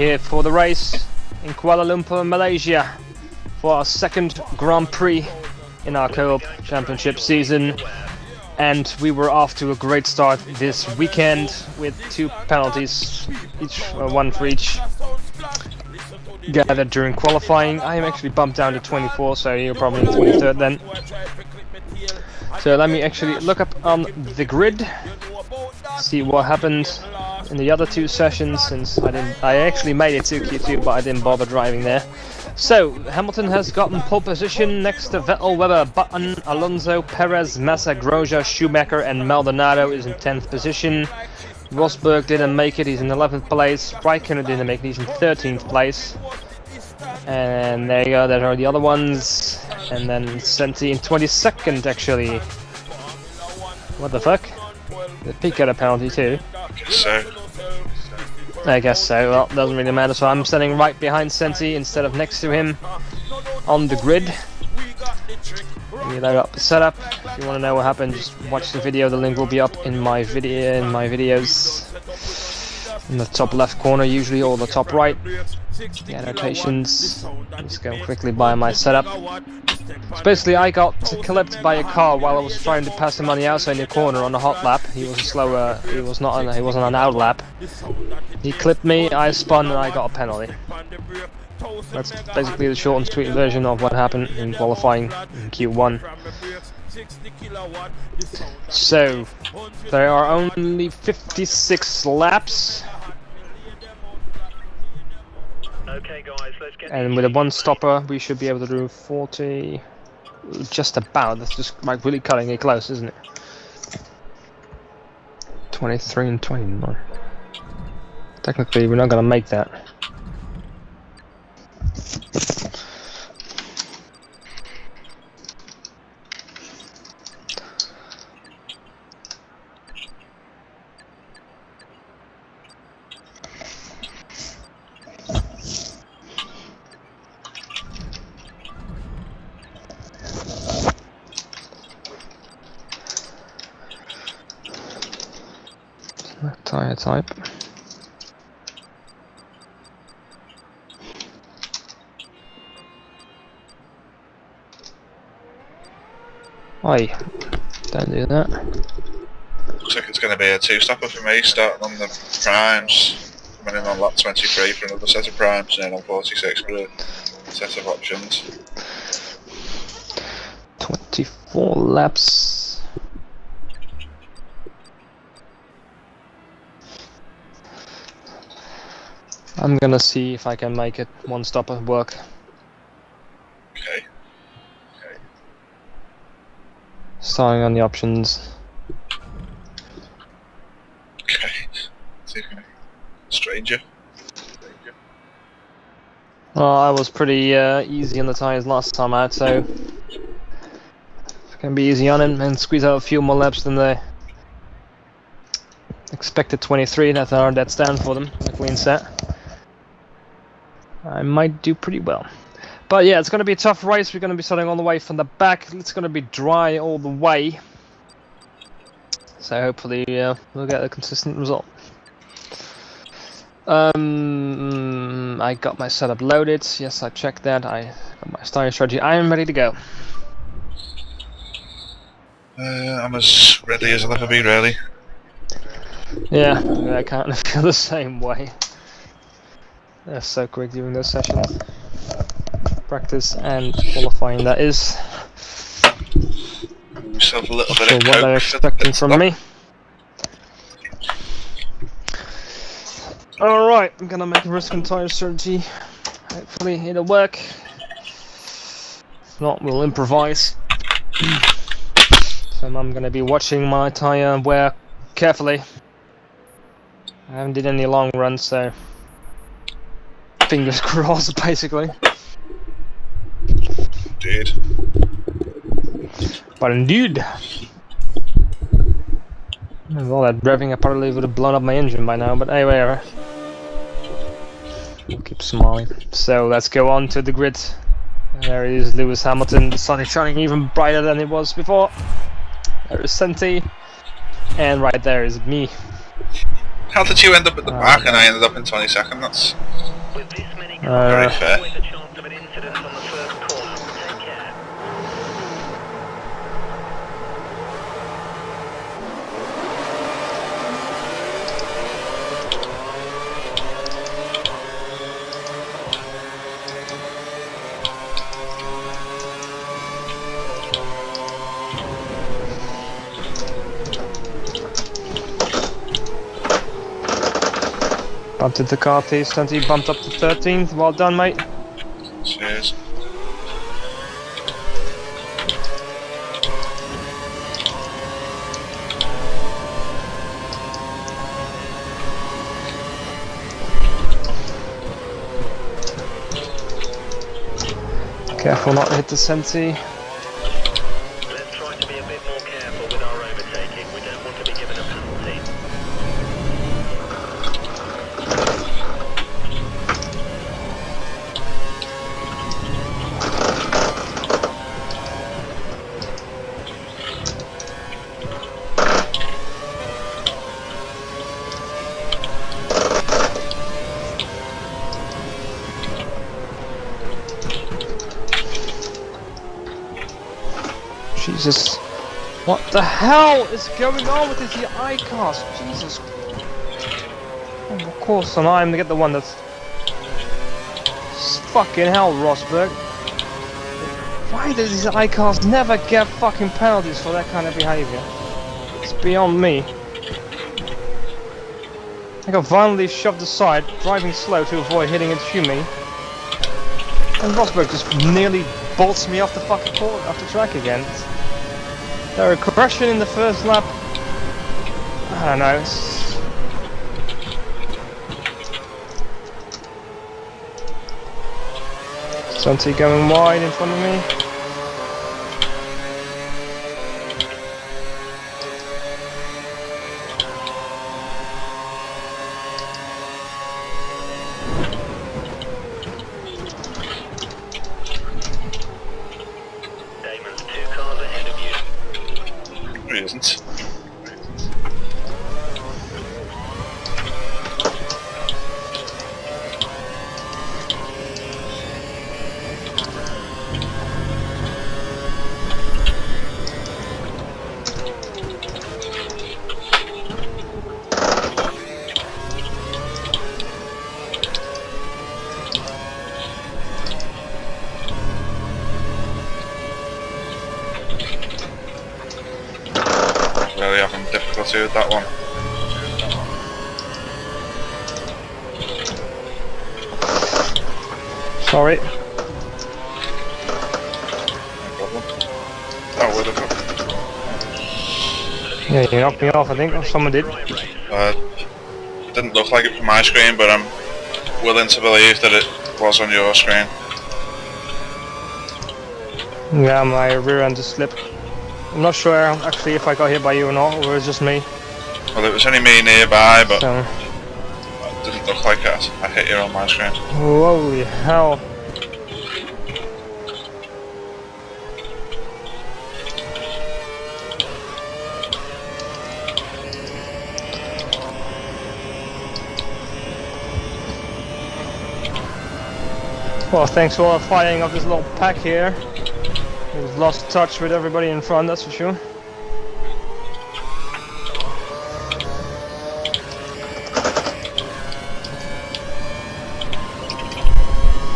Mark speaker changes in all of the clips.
Speaker 1: here for the race in Kuala Lumpur, Malaysia, for our second Grand Prix in our co-op championship season. And we were off to a great start this weekend with 2 penalties, one for each, gathered during qualifying. I am actually bumped down to 24, so you're probably in 23rd then. So let me actually look up on the grid, see what happened in the other 2 sessions, since I actually made it to Q2, but I didn't bother driving there. So Hamilton has gotten pole position next to Vettel, Webber, Button, Alonso, Perez, Massa, Grosjean, Schumacher, and Maldonado is in 10th position. Rosberg didn't make it, he's in 11th place. Raikkonen didn't make it, he's in 13th place. And there you go, there are the other ones. And then Senti in 22nd actually. What the fuck? The Pique got a penalty too. I guess so. Well, doesn't really matter. So I'm standing right behind Senti instead of next to him on the grid. We load up the setup. If you want to know what happened, just watch the video. The link will be up in my videos. In the top left corner usually, or the top right. The annotations. Just go quickly by my setup. So basically I got clipped by a car while I was trying to pass him on the outside in the corner on a hot lap. He was a slower, he wasn't on an out lap. He clipped me, I spun, and I got a penalty. That's basically the short and sweet version of what happened in qualifying in Q1. So there are only 56 laps.
Speaker 2: Okay, guys, let's get,
Speaker 1: and with a 1 stopper we should be able to do 40, just about. That's just like really cutting it close, isn't it? 23 and 29. Technically we're not gonna make that. Tire type. Oi, don't do that.
Speaker 3: Looks like it's going to be a 2-stopper for me, starting on the primes, coming in on lap 23 for another set of primes, and on 46 for a set of options.
Speaker 1: 24 laps. I'm gonna see if I can make it 1 stopper work.
Speaker 3: Okay.
Speaker 1: Starting on the options.
Speaker 3: Okay. See if we can stranger.
Speaker 1: Well, I was pretty easy on the tyres last time out, so if I can be easy on him and squeeze out a few more laps than the expected 23 that's down for them, a clean set, I might do pretty well. But yeah, it's going to be a tough race. We're going to be starting all the way from the back. It's going to be dry all the way. So hopefully we'll get a consistent result. I got my setup loaded. Yes, I checked that. I got my styling strategy. I am ready to go.
Speaker 3: I'm as ready as I'll ever be, really.
Speaker 1: Yeah, I kind of feel the same way. They're so quick during those sessions. Practice and qualifying, that is.
Speaker 3: Yourself a little bit
Speaker 1: So
Speaker 3: of
Speaker 1: what they're expecting from me. Alright, I'm gonna make a risk and tire strategy. Hopefully it'll work. If not, we'll improvise. So I'm gonna be watching my tire wear carefully. I haven't did any long runs, so fingers crossed, basically.
Speaker 3: Indeed.
Speaker 1: But indeed, with all that revving, I probably would have blown up my engine by now. But anyway, we'll keep smiling. So let's go on to the grid. And there is Lewis Hamilton. The sun is shining even brighter than it was before. There is Senti, and right there is me.
Speaker 3: How did you end up at the back and I ended up in 22nd? That's
Speaker 2: With this many cars,
Speaker 3: very
Speaker 2: there's
Speaker 3: fair.
Speaker 2: always a chance of an incident on the first corner. Take care.
Speaker 1: Bumped into the car thief, Stunty bumped up to 13th. Well done, mate.
Speaker 3: Cheers.
Speaker 1: Careful not to hit the Senti.
Speaker 2: Let's try to be a bit more careful with our overtaking. We don't want to be given a penalty.
Speaker 1: Jesus. What the hell is going on with this iCast? Jesus. Oh, of course, and I'm gonna get the one that's... Fucking hell, Rosberg. Why does these iCars never get fucking penalties for that kind of behavior? It's beyond me. I got violently shoved aside, driving slow to avoid hitting into me. And Rosberg just nearly bolts me off the fucking court, off the track again. There a correction in the first lap. I don't know. Stunty going wide in front of me.
Speaker 2: Damon's 2 cars ahead of you.
Speaker 3: He isn't. Really having difficulty with that one.
Speaker 1: Sorry.
Speaker 3: No problem. Oh, would have.
Speaker 1: Yeah, you knocked me off, I think, or someone did.
Speaker 3: Didn't look like it from my screen, but I'm willing to believe that it was on your screen.
Speaker 1: Yeah, my rear end just slipped. I'm not sure actually if I got hit by you or not, or it was just me.
Speaker 3: Well, it was only me nearby, but
Speaker 1: So,
Speaker 3: it didn't look like it. I hit you on my screen.
Speaker 1: holy hell. Well, thanks for all the fighting of this little pack here. We've lost touch with everybody in front, that's for sure.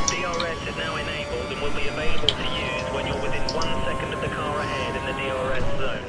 Speaker 2: DRS is now enabled and will be available to use when you're within 1 second of the car ahead in the DRS zone.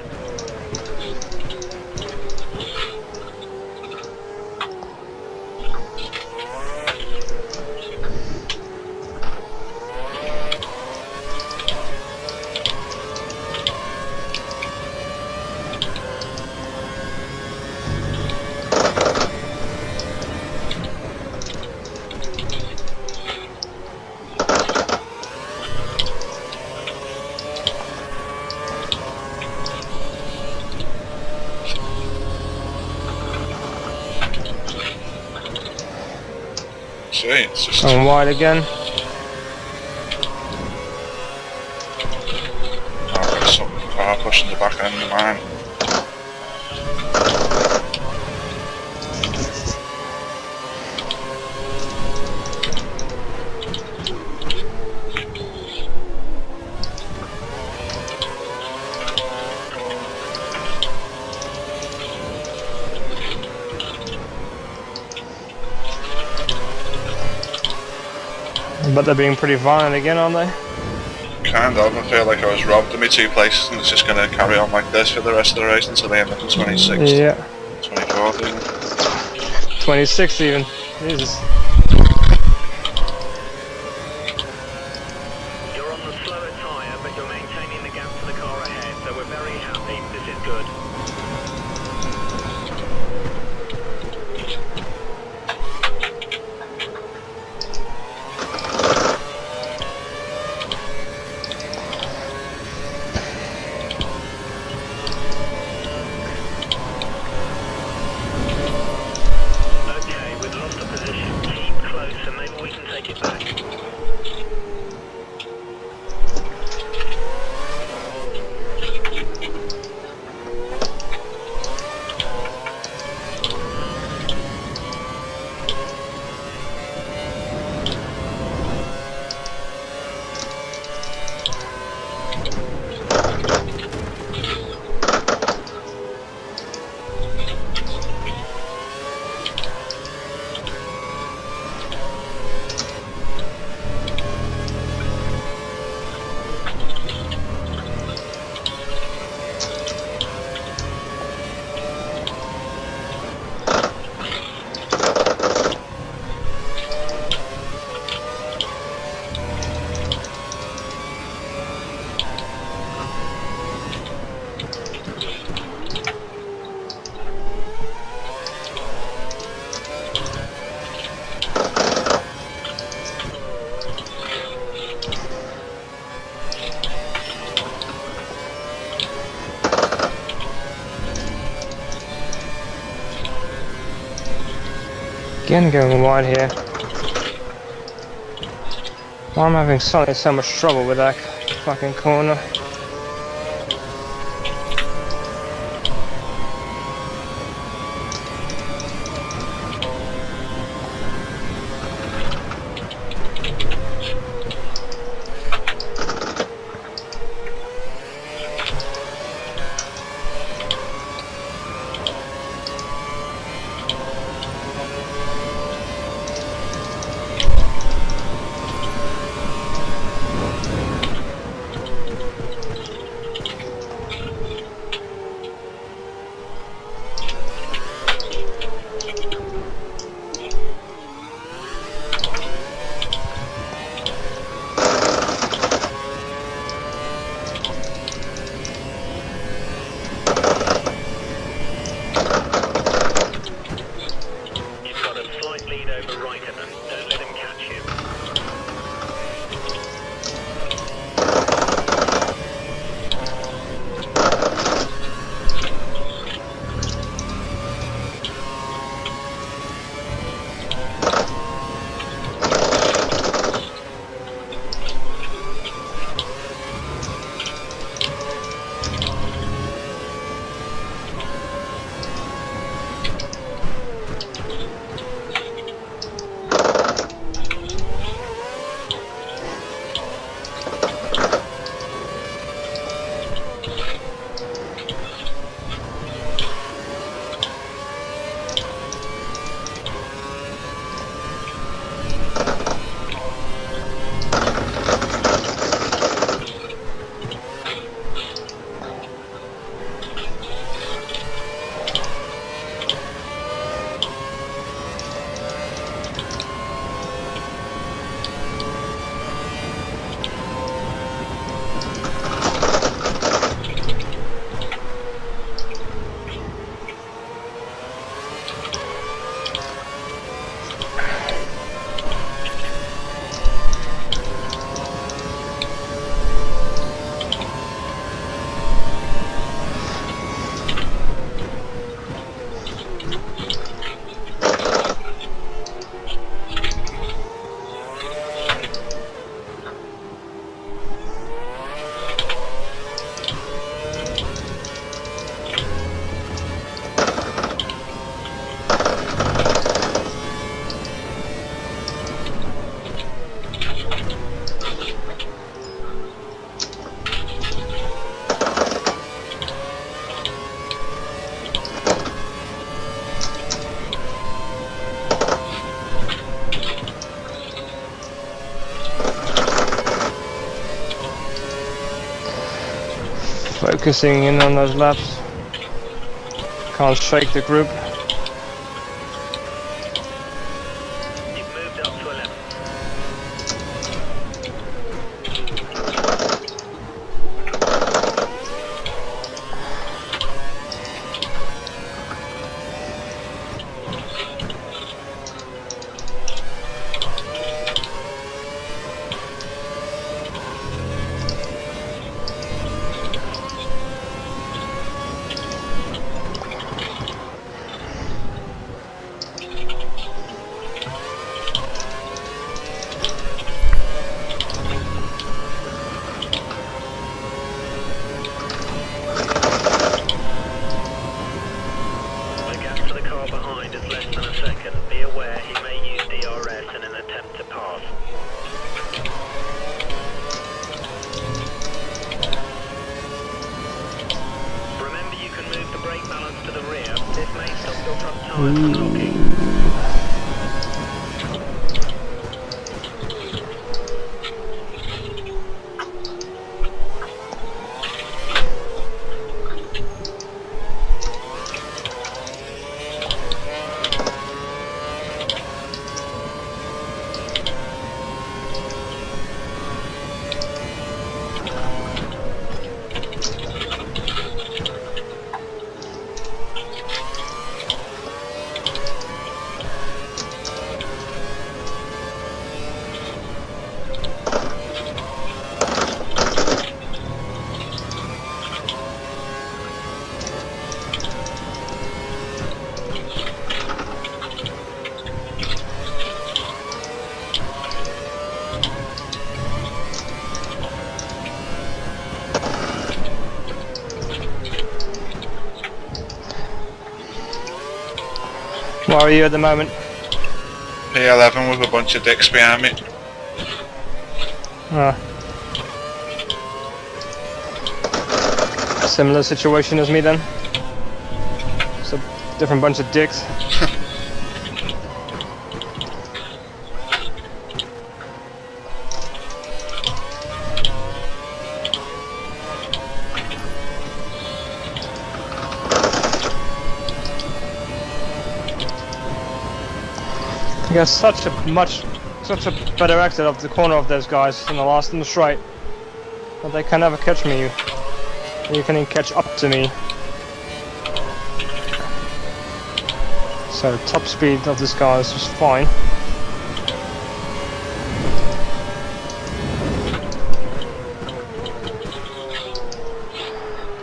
Speaker 3: See, it's just.
Speaker 1: Going wide again.
Speaker 3: I've got some car pushing the back end of mine.
Speaker 1: But they're being pretty violent again, aren't they?
Speaker 3: Kind of. I feel like I was robbed in my 2 places, and it's just going to carry on like this for the rest of the race until they end up in 26th.
Speaker 1: Yeah.
Speaker 3: 24th even.
Speaker 1: 26 even. Jesus.
Speaker 2: You're on the slower tyre, but you're maintaining the gap to the car ahead, so we're very happy. This is good. Okay, we've lost the position. Keep close and maybe we can take it back.
Speaker 1: Again going wide here. Why am I having suddenly so much trouble with that fucking corner? focusing in on those laps. Can't shake the group.
Speaker 2: You've moved up to 11. The gap to the car behind is less than a second. Be aware he may use DRS in an attempt to pass. Remember, you can move the brake balance to the rear. This may stop your front tyres from locking.
Speaker 1: Where are you at the moment?
Speaker 3: P11 with a bunch of dicks behind me.
Speaker 1: Similar situation as me then. It's a different bunch of dicks. You got such a better exit of the corner of those guys than the last in the straight. But they can never catch me. You can even catch up to me. So top speed of this guy is just fine.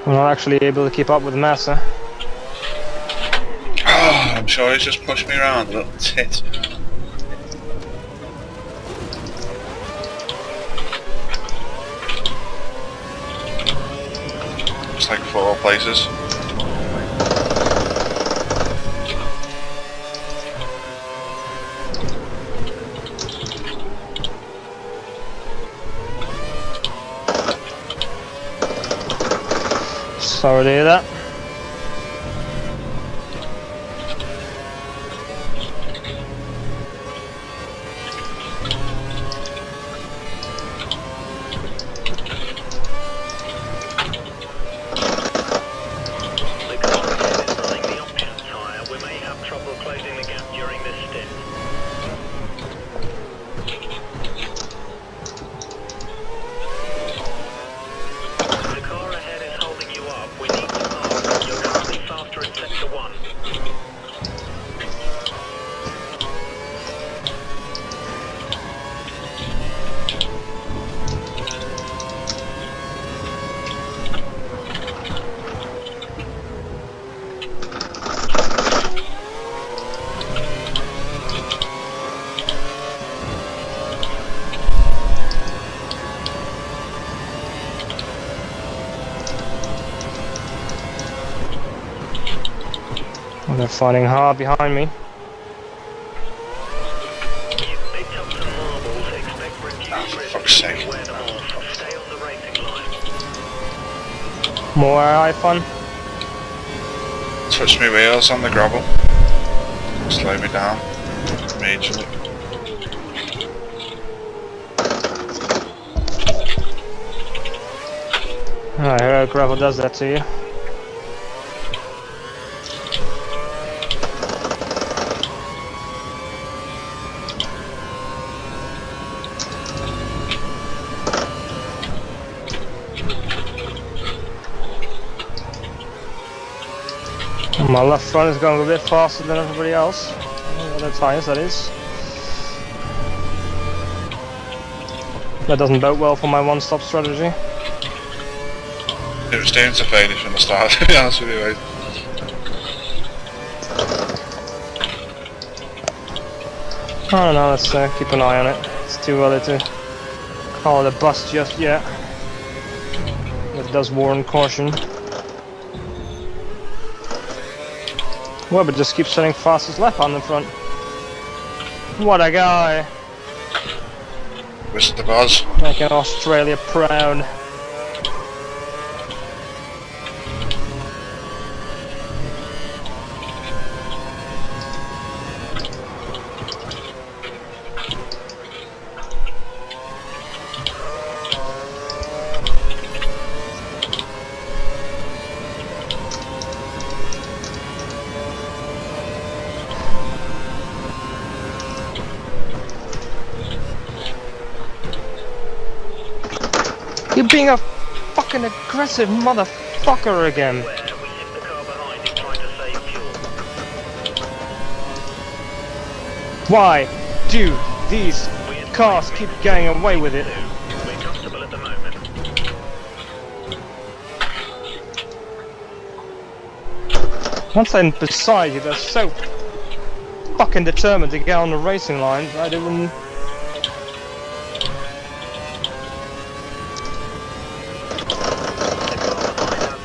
Speaker 1: I'm not actually able to keep up with Massa.
Speaker 3: Oh, I'm sure he's just pushed me around, little tit. It's like 4 places.
Speaker 1: Sorry to hear that. They're fighting hard behind me.
Speaker 2: You've picked up some marbles. Expect reduced risk if you wear them off. Stay on the racing line.
Speaker 1: More AI fun.
Speaker 3: Touch my wheels on the gravel. Slow me down. Majorly.
Speaker 1: I heard gravel does that to you. My left front is going a bit faster than everybody else. Other tyres, that is. That doesn't bode well for my one-stop strategy.
Speaker 3: It was doomed to failure from the start, to be honest with you, mate.
Speaker 1: I don't know, let's keep an eye on it. It's too early to call it a bust just yet. It does warrant caution. Well, but just keep setting fastest lap on the front. What a guy!
Speaker 3: Whistle the buzz.
Speaker 1: Making Australia proud. You're being a fucking aggressive motherfucker again.
Speaker 2: Where we hit the car behind is trying to save fuel.
Speaker 1: Why do these cars keep getting away with it?
Speaker 2: We're comfortable at the moment.
Speaker 1: Once I'm beside you, they're so fucking determined to get on the racing line. I didn't.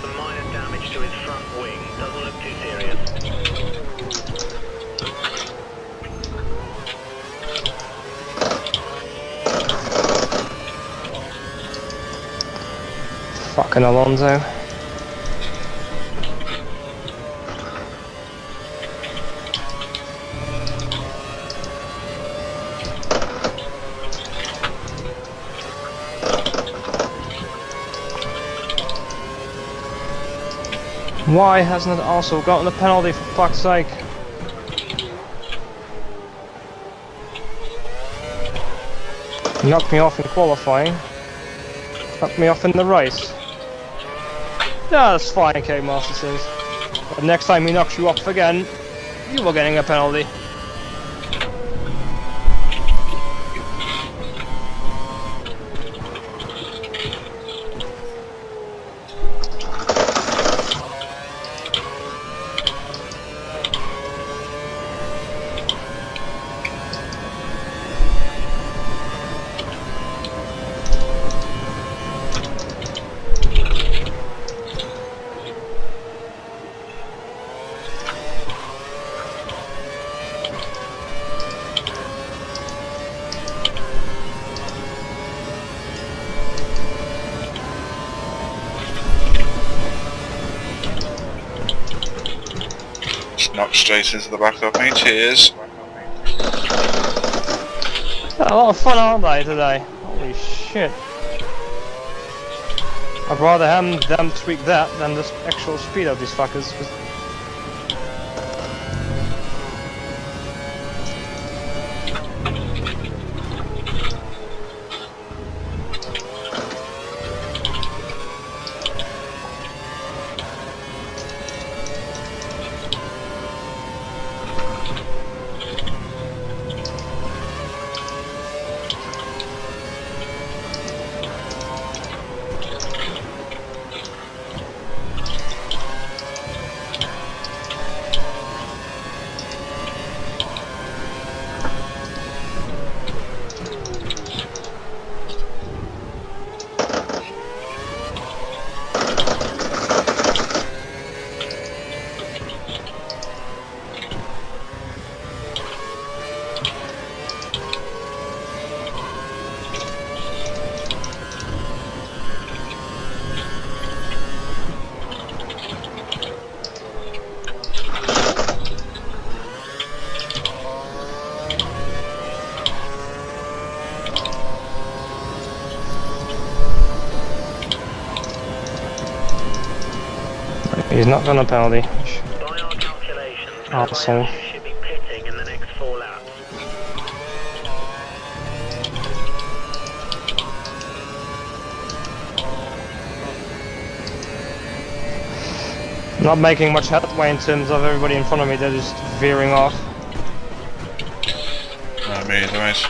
Speaker 2: Some minor damage to his front wing. Doesn't look too serious.
Speaker 1: Fucking Alonso. Why hasn't it also gotten a penalty, for fuck's sake? Knocked me off in qualifying. Knocked me off in the race. Yeah, that's fine, K Master says. But next time he knocks you off again, you are getting a penalty.
Speaker 3: Just knocked straight into the back of me, cheers.
Speaker 1: A lot of fun, aren't they, today? Holy shit. I'd rather have them tweak that than the actual speed of these fuckers. He's not gonna penalty.
Speaker 2: By our calculations,
Speaker 1: Arsehole.
Speaker 2: Kobayashi should be pitting in the next 4 laps.
Speaker 1: Not making much headway in terms of everybody in front of me, they're just veering off.
Speaker 3: Me, anyways.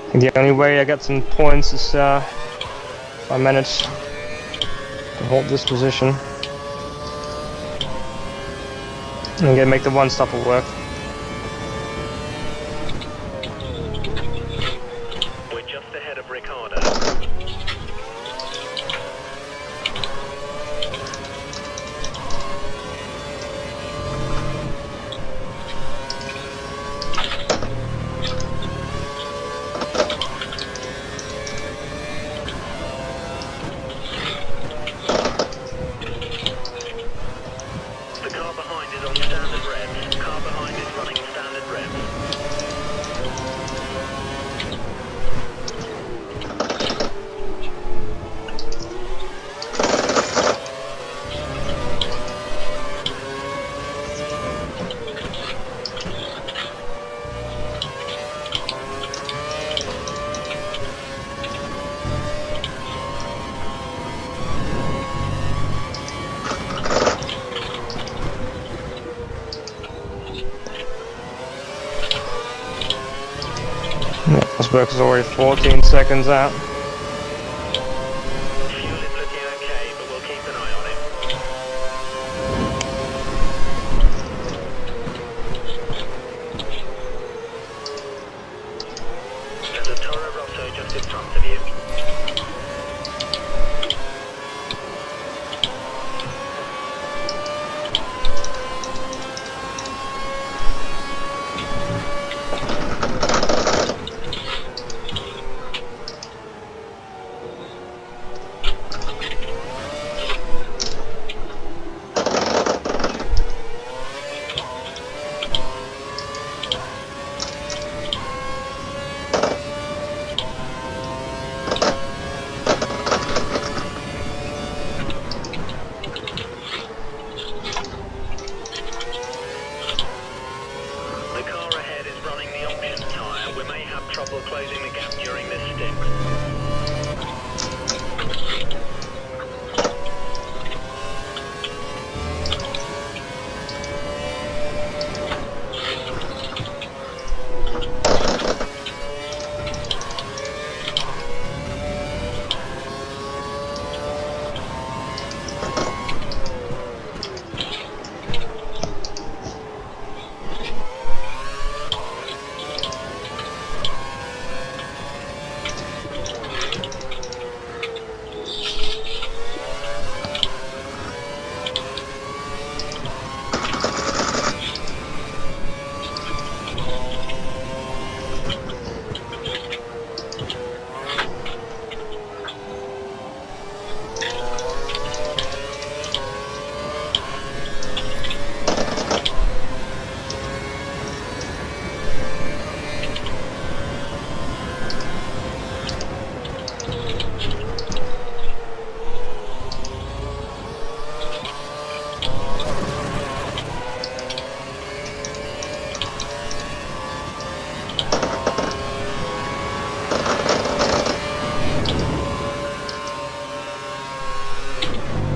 Speaker 1: I think the only way I get some points is if I manage to hold this position. And get make the one stopper work.
Speaker 2: We're just ahead of Ricardo. The car behind is on standard revs. Car behind is running standard revs.
Speaker 1: Rosberg is already 14 seconds out.
Speaker 2: Fuel is looking okay, but we'll keep an eye on it. There's a Toro Rosso just in front of you. The car ahead is running the option tyre. We may have trouble closing the gap during this stint.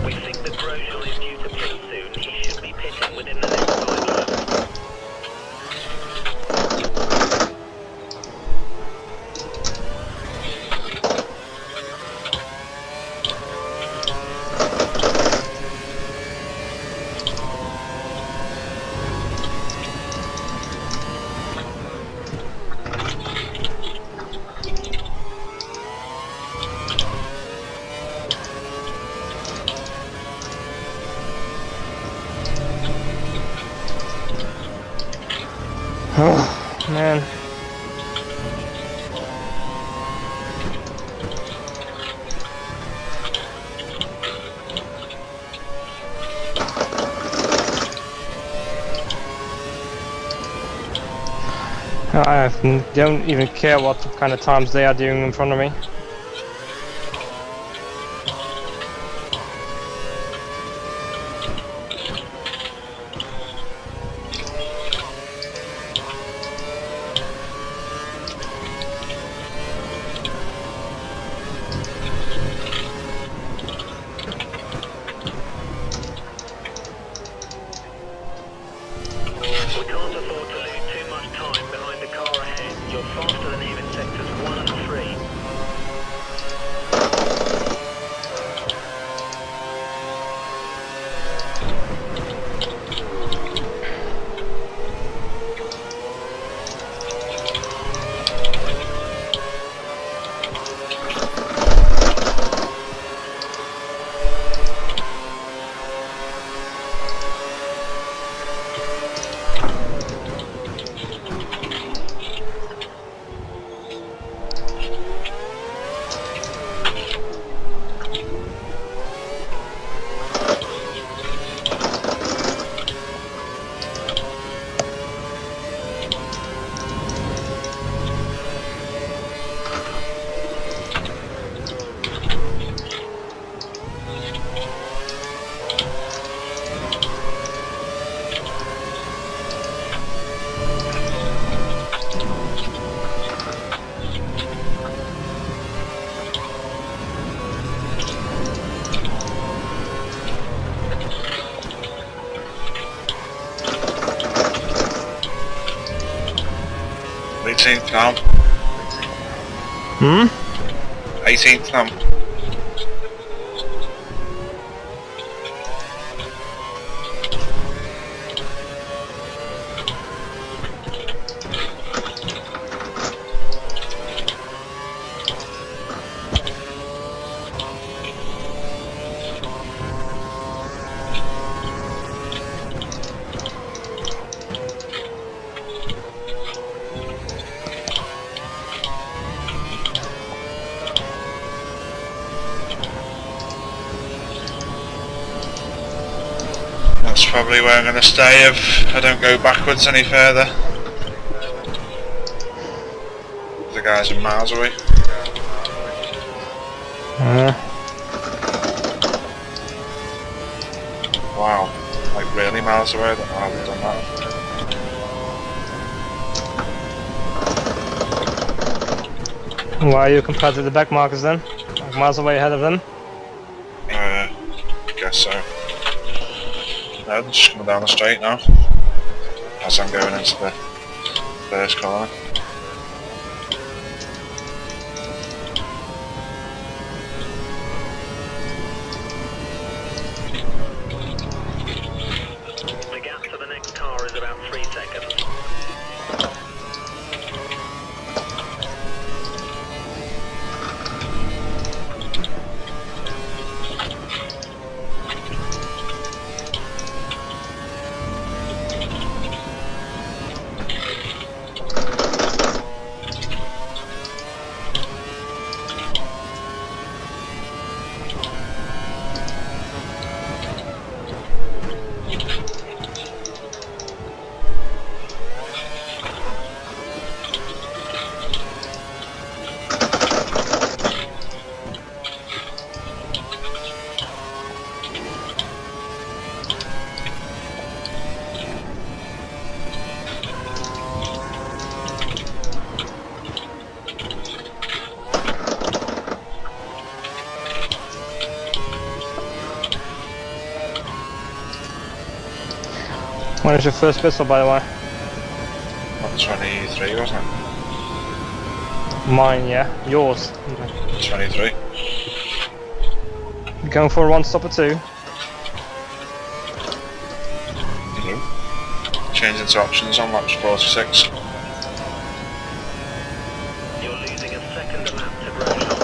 Speaker 2: We think that Grosjean is due to pit soon. He should be pitting within the next 5 laps.
Speaker 1: Oh, man. I don't even care what kind of times they are doing in front of me.
Speaker 3: 18th now.
Speaker 1: Hmm?
Speaker 3: 18th now. That's probably where I'm going to stay if I don't go backwards any further. The guys are miles away. Wow, like really miles away. I don't know how we've done that.
Speaker 1: Why are you compared to the back markers then? Like miles away ahead of them?
Speaker 3: Guess so. No, they're just coming down the straight now. As I'm going into the first corner.
Speaker 2: The gap to the next car is about 3 seconds.
Speaker 1: When is your first pistol, by the way?
Speaker 3: 23, wasn't it?
Speaker 1: Mine, yeah. Yours.
Speaker 3: 23.
Speaker 1: You going for a one stop or two?
Speaker 3: Changing to options on match 46.
Speaker 2: You're losing a second a lap to Grosjean.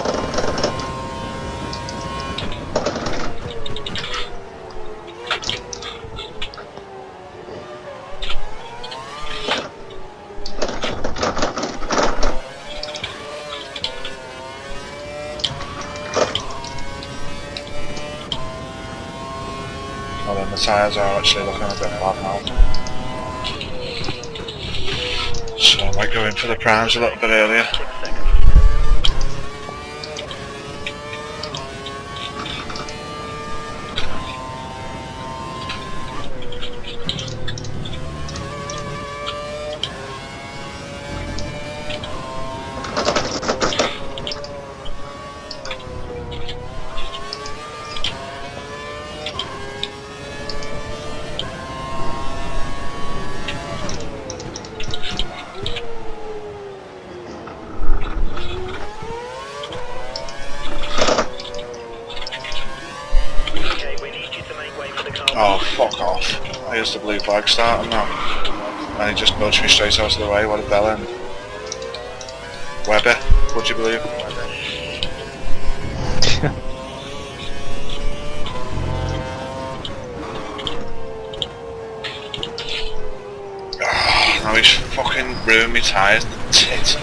Speaker 3: Well then the tyres are actually looking a bit bad now. So I might go in for the primes a little bit earlier.
Speaker 2: 6 seconds. Okay, we need you to make way for the car.
Speaker 3: Oh, fuck off. Here's the blue flag starting now. And he just nudged me straight out of the way, what a bellend. Webber, would you believe? Oh, now he's fucking ruined me tyres in the tit.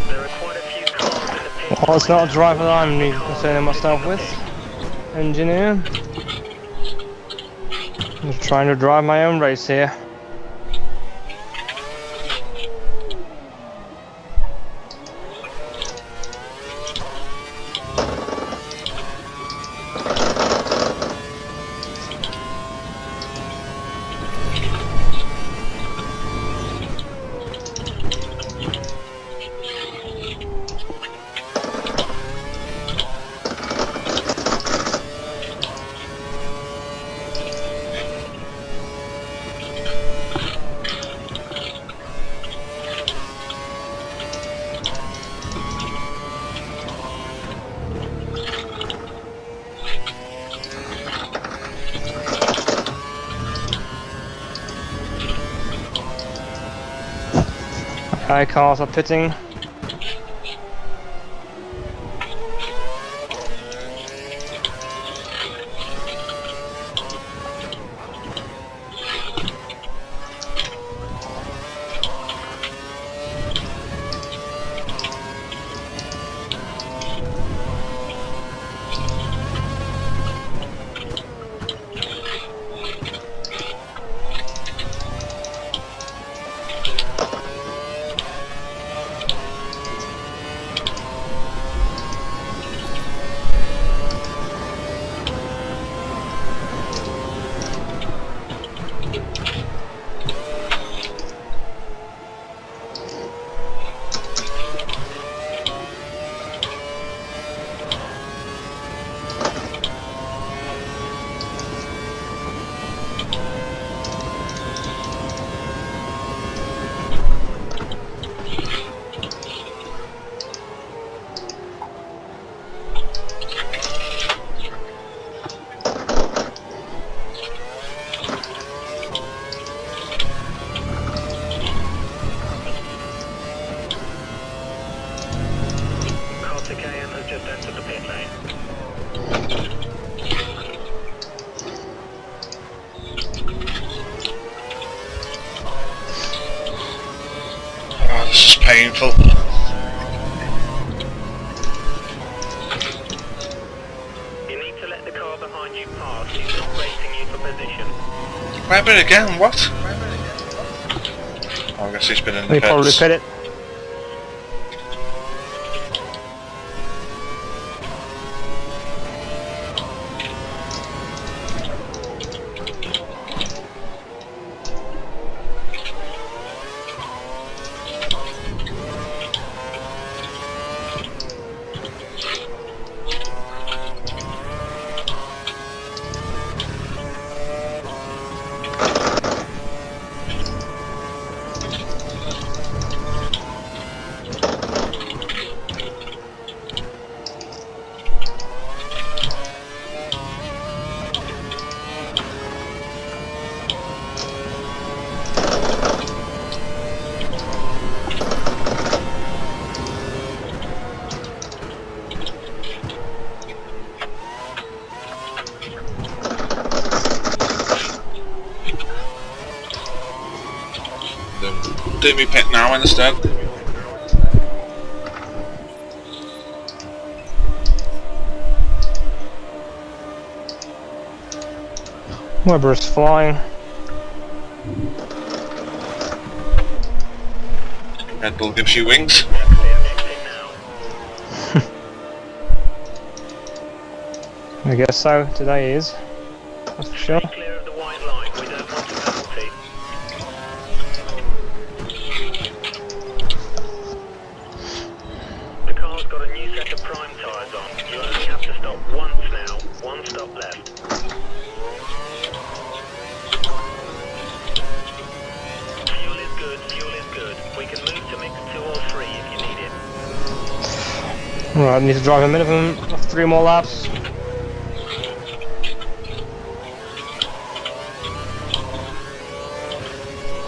Speaker 2: There are quite a few cars in the pit.
Speaker 1: Well, it's not a driver that I'm concerning myself with. Engineer. I'm just trying to drive my own race here. Cars are pitting.
Speaker 2: Just entered the pit lane.
Speaker 3: Oh, this is painful.
Speaker 2: You need to let the car behind you pass. He's not racing you for position.
Speaker 3: Rabbit again, what? Oh, I guess he's been in the
Speaker 1: We
Speaker 3: pits.
Speaker 1: probably pit it.
Speaker 3: Do me pit now instead.
Speaker 1: Weber is flying.
Speaker 3: Red Bull gives you wings.
Speaker 1: I guess so. Today is. That's for sure.
Speaker 2: Clear of the white line. We don't want a penalty. The car's got a new set of prime tyres on. You only have to stop once now. One stop left. Fuel is good. Fuel is good. We can move to mix 2 or 3 if you need it.
Speaker 1: Right, I need to drive a minimum of 3 more laps.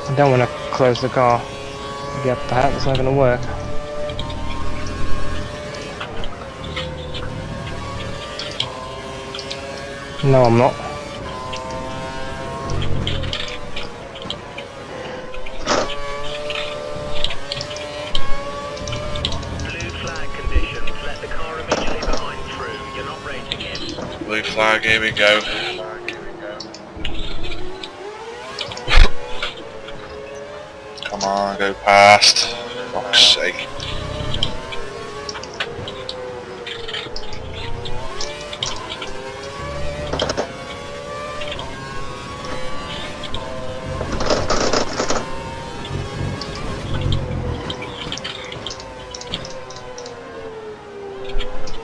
Speaker 1: I don't want to close the car. Get that, it's not going to work. No, I'm not.
Speaker 2: Blue flag conditions. Let the car immediately behind through. You're not racing in.
Speaker 3: Blue flag, here we go. Come on, go past. For fuck's sake.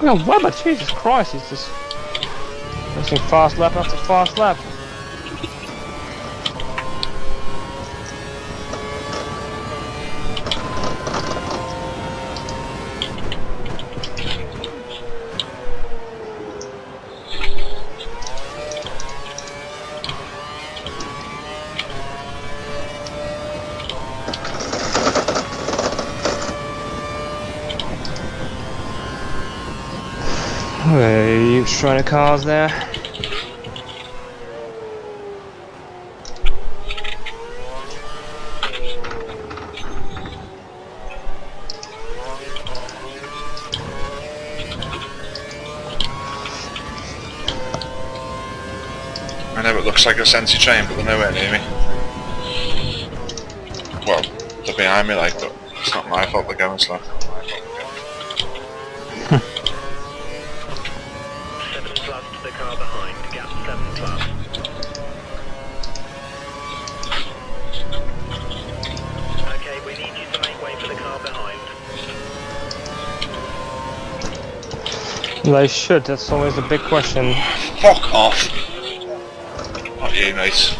Speaker 1: Oh, Weber, Jesus Christ, he's just racing fast lap after fast lap. huge train of cars there.
Speaker 3: I know it looks like a sentry train, but they're nowhere near me. Well, they're behind me, like, but it's not my fault they're going slow.
Speaker 2: 7 plus to the car behind. Gap 7 plus. Okay, we need you to make way for the car behind.
Speaker 1: They should, that's always the big question.
Speaker 3: Fuck off! Not you, mate.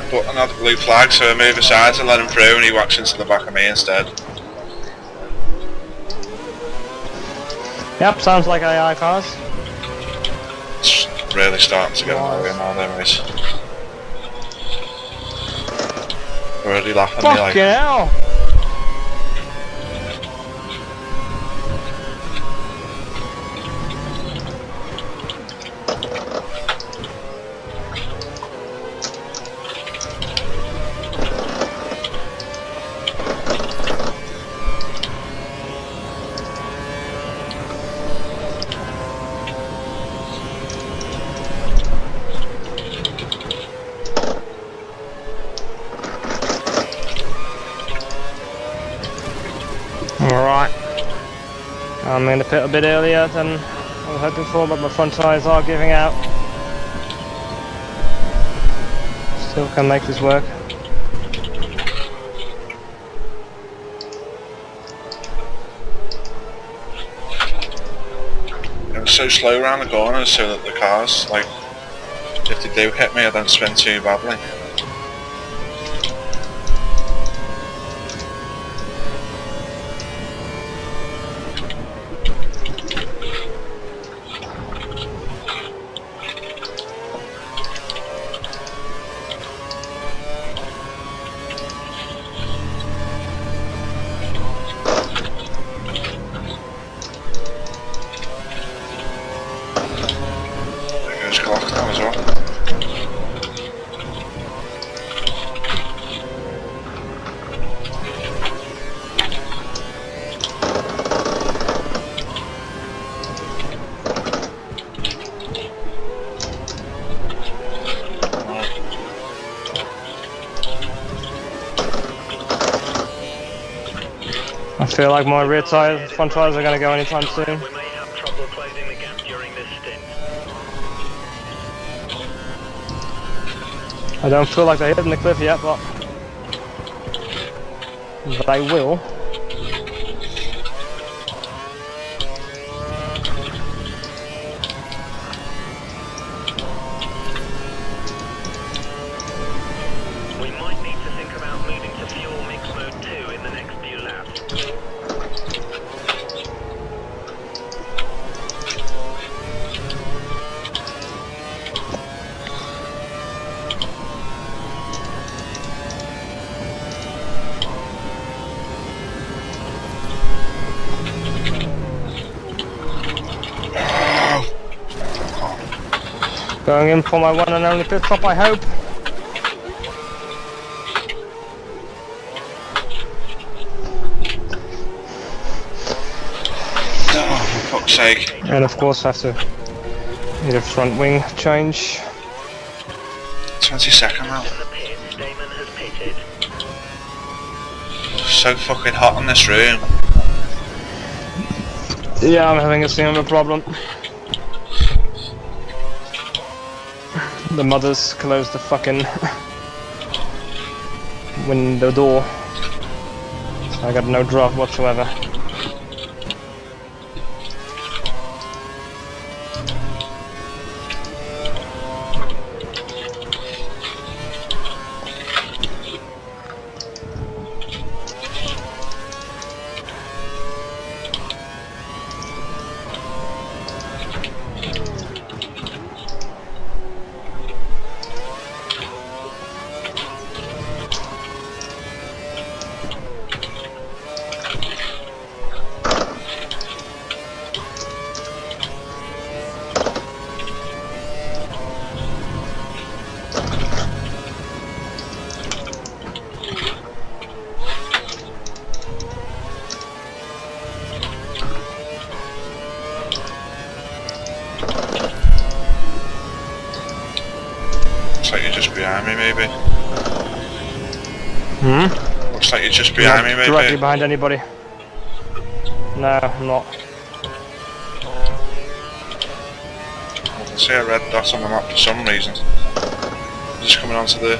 Speaker 3: But another blue flag, so I move aside to let him through and he walks into the back of me instead.
Speaker 1: Yep, sounds like AI cars.
Speaker 3: It's really starting to get annoying now, though, mate. Already laughing at me like...
Speaker 1: Fucking hell! Alright, I'm in the pit a bit earlier than I was hoping for, but my front tyres are giving out. Still can make this work.
Speaker 3: It was so slow around the corners so that the cars, like, if they do hit me I don't spin too badly. There's clock now as well.
Speaker 1: I feel like my rear tyres, front tyres are going to go anytime soon.
Speaker 2: We may have trouble closing the gap during this stint.
Speaker 1: I don't feel like they're hitting the cliff yet, but they will.
Speaker 2: We might need to think about moving to fuel mix mode 2 in the next few laps.
Speaker 1: Going in for my one and only pit stop, I hope.
Speaker 3: Oh, for fuck's sake.
Speaker 1: And of course have to need a front wing change.
Speaker 3: 20-second now.
Speaker 2: In the pit, Damon has pitted.
Speaker 3: So fucking hot in this room.
Speaker 1: Yeah, I'm having a similar problem. The mothers closed the fucking window door, so I got no draft whatsoever.
Speaker 3: Looks like you're just behind me, maybe.
Speaker 1: Hmm?
Speaker 3: Looks like you're just behind me, maybe.
Speaker 1: Directly behind anybody. No, I'm not.
Speaker 3: I can see a red dot on the map for some reason. Just coming onto the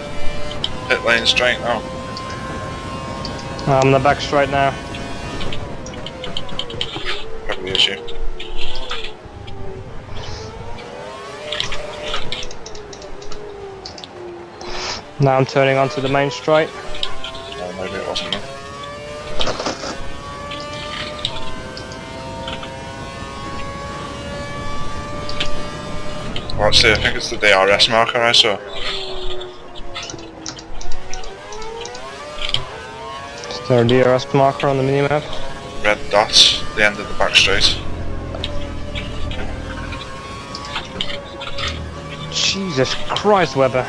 Speaker 3: pit lane straight now.
Speaker 1: I'm on the back straight now.
Speaker 3: Probably is you.
Speaker 1: Now I'm turning onto the main straight.
Speaker 3: Oh, maybe it wasn't me. What's the? I think it's the DRS marker I saw.
Speaker 1: Is there a DRS marker on the minimap?
Speaker 3: Red dots, the end of the back straight.
Speaker 1: Jesus Christ, Webber.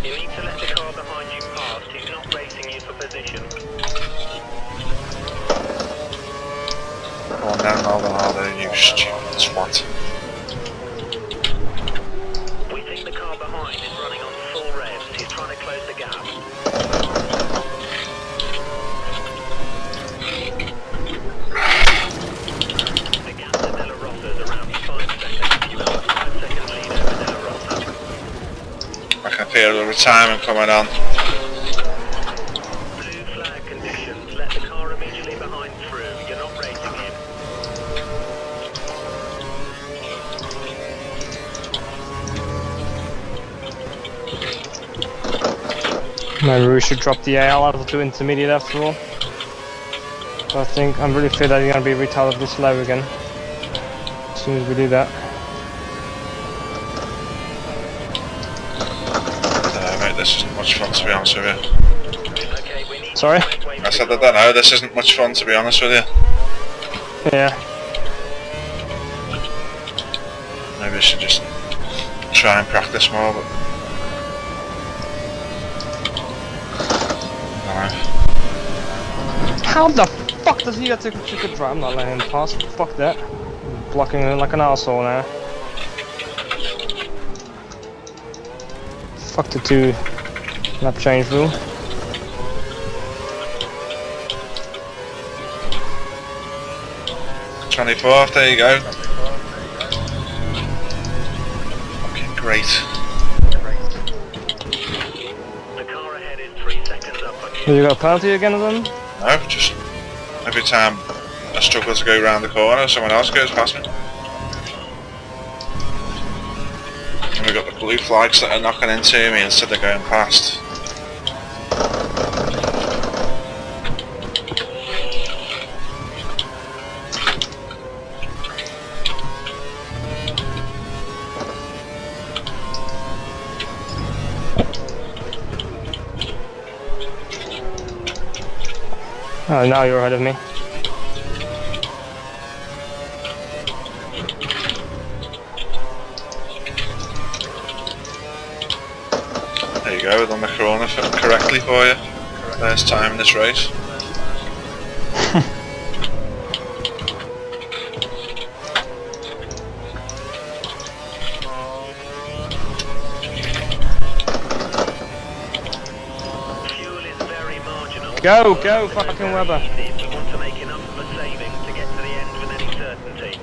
Speaker 2: You need to let the car behind you past. He's not racing you for position.
Speaker 3: Go on down, Maldonado, you stupid swat.
Speaker 2: We think the car behind is running on full revs. He's trying to close the gap. The gap to Della Rossa is around 5 seconds. You have a 5-second lead over Della Rossa.
Speaker 3: I can feel the retirement coming on.
Speaker 2: Blue flag conditions. Let the car immediately behind through. You're not racing him.
Speaker 1: Maybe we should drop the AL level to intermediate after all. So I think I'm really afraid that you're gonna be retarded this low again. As soon as we do that.
Speaker 3: Mate, this isn't much fun to be honest with you.
Speaker 2: Okay, we need
Speaker 1: Sorry?
Speaker 3: I said I don't know, this isn't much fun to be honest with you.
Speaker 1: Yeah.
Speaker 3: Maybe I should just try and practice more, but...
Speaker 1: How the fuck does he get to drive? I'm not letting him pass. Fuck that. I'm blocking him like an arsehole now. Fuck the 2 lap change rule.
Speaker 3: – 24th, there you go. Fucking great.
Speaker 2: The car ahead is 3 seconds up on you.
Speaker 1: Have you got a penalty again of them?
Speaker 3: No, just every time I struggle to go round the corner, someone else goes past me. And we've got the blue flags that are knocking into me instead of going past.
Speaker 1: Oh, now you're ahead of me.
Speaker 3: There you go, done the corner correctly for you. First time in this race.
Speaker 2: Fuel is very marginal.
Speaker 1: Go, go, fucking Webber.
Speaker 2: If we want to make enough of a savings to get to the end with any certainty.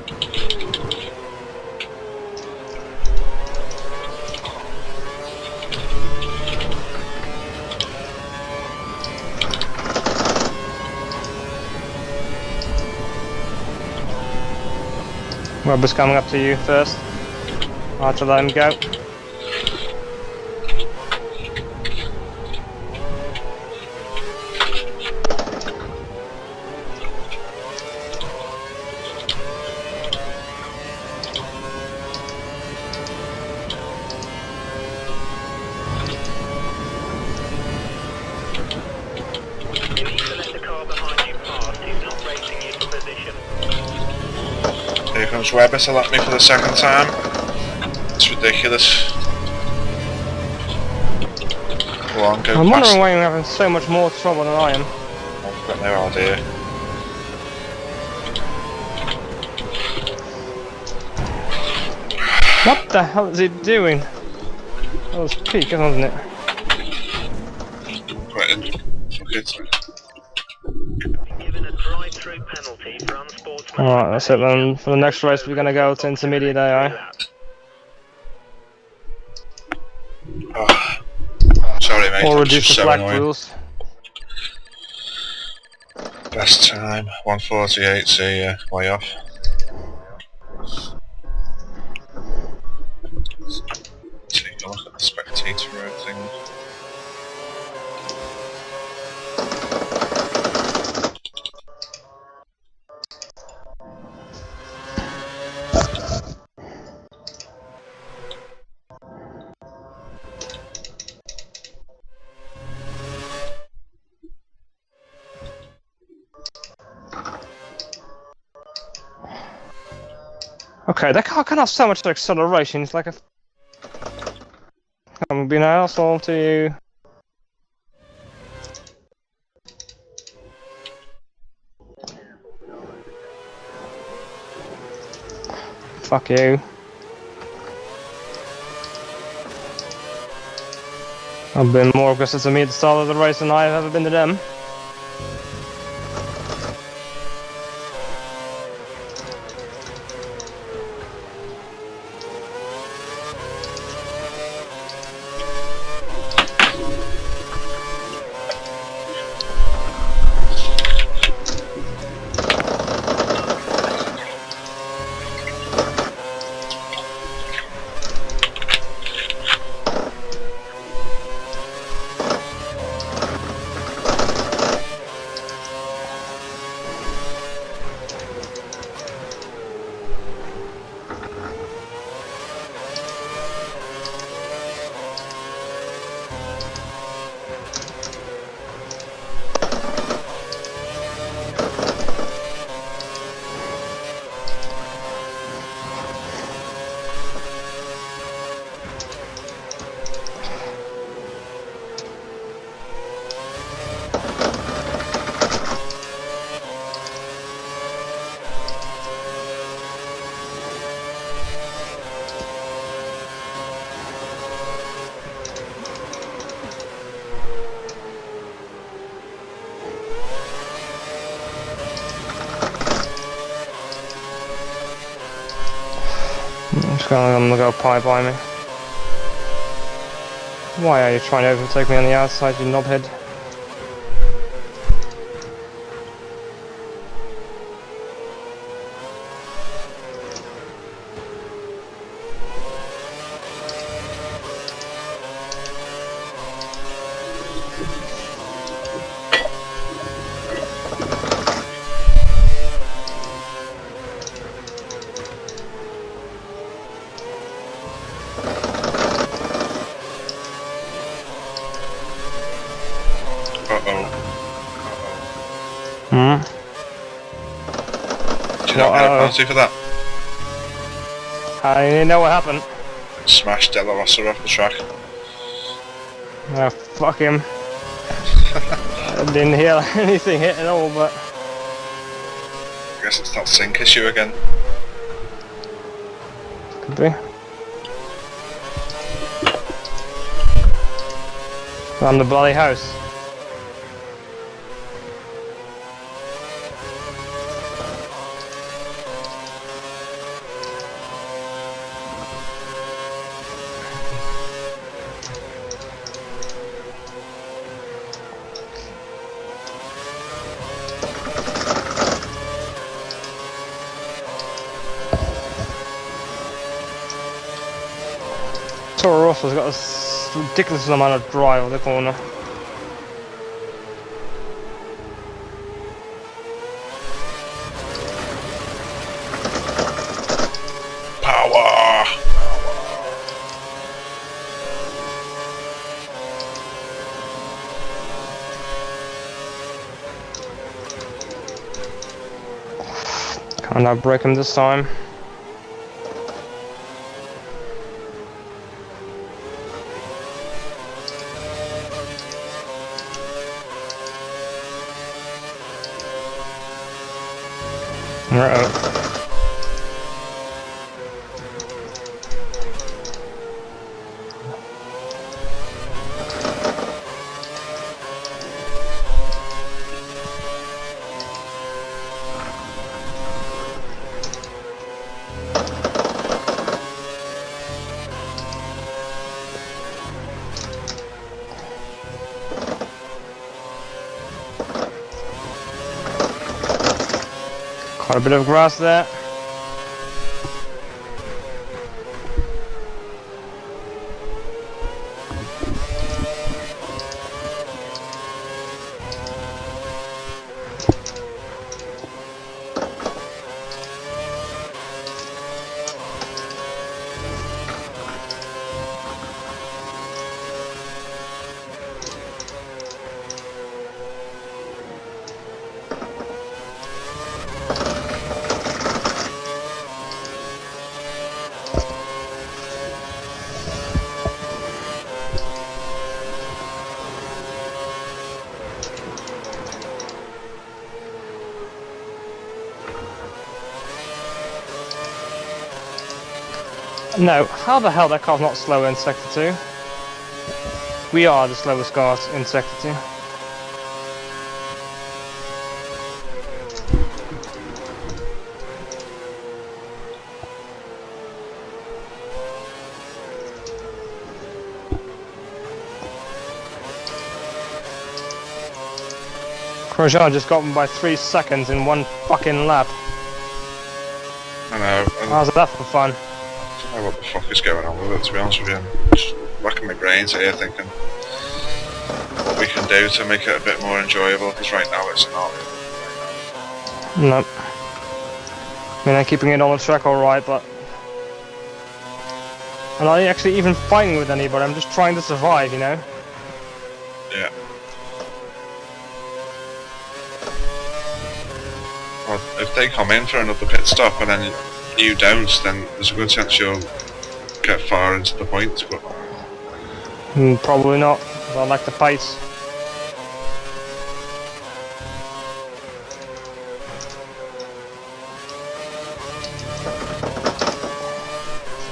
Speaker 1: Webber's coming up to you first. I'll have to let him go.
Speaker 2: You need to let the car behind you pass. He's not racing you for position.
Speaker 3: Here comes Webber to lap me for the second time. It's ridiculous. Go on, go
Speaker 1: I'm
Speaker 3: past.
Speaker 1: wondering why you're having so much more trouble than I am.
Speaker 3: I've got no idea.
Speaker 1: What the hell is he doing? That was peak, wasn't it?
Speaker 3: Quite fuck it.
Speaker 2: Given a drive-through penalty for unsportsmanlike
Speaker 1: Alright, that's it then. For the next race we're gonna go to
Speaker 2: behaviour.
Speaker 1: intermediate AI.
Speaker 3: Oh. Sorry mate,
Speaker 1: Or
Speaker 3: that was
Speaker 1: reduce
Speaker 3: just
Speaker 1: the
Speaker 3: so
Speaker 1: flag
Speaker 3: annoying.
Speaker 1: rules.
Speaker 3: Best time, 1:48, so yeah, way off. Take a look at the spectator rating.
Speaker 1: Okay, that car can have so much acceleration, it's like a... I'm being an asshole to you. Fuck you. I've been more aggressive to me at the start of the race than I've ever been to them. I'm gonna go pie by me. Why are you trying to overtake me on the outside, you knobhead? Hmm?
Speaker 3: Do you not get a penalty for that?
Speaker 1: I didn't know what happened.
Speaker 3: Smashed Della Rossa off the track.
Speaker 1: Ah, fuck him. I didn't hear anything hit at all, but...
Speaker 3: I guess it's that sync issue again.
Speaker 1: Could be. I'm the bloody house. Toro Rosso's got a ridiculous amount of drive on the corner.
Speaker 3: Power!
Speaker 1: Can't I break him this time? a bit of grass there. No, how the hell that car's not slower in Sector 2? We are the slowest cars in Sector 2. Grosjean just got him by 3 seconds in one fucking lap.
Speaker 3: I know.
Speaker 1: How's that for fun?
Speaker 3: I don't know what the fuck is going on with it, to be honest with you. I'm just racking my brains here thinking what we can do to make it a bit more enjoyable, because right now it's not.
Speaker 1: No. I mean, I'm keeping it on the track alright, but... I'm not actually even fighting with anybody, I'm just trying to survive, you know?
Speaker 3: Yeah. Well, if they come in for another pit stop and then you don't, then there's a good chance you'll get far into the points, but...
Speaker 1: Probably not, because I like the pace.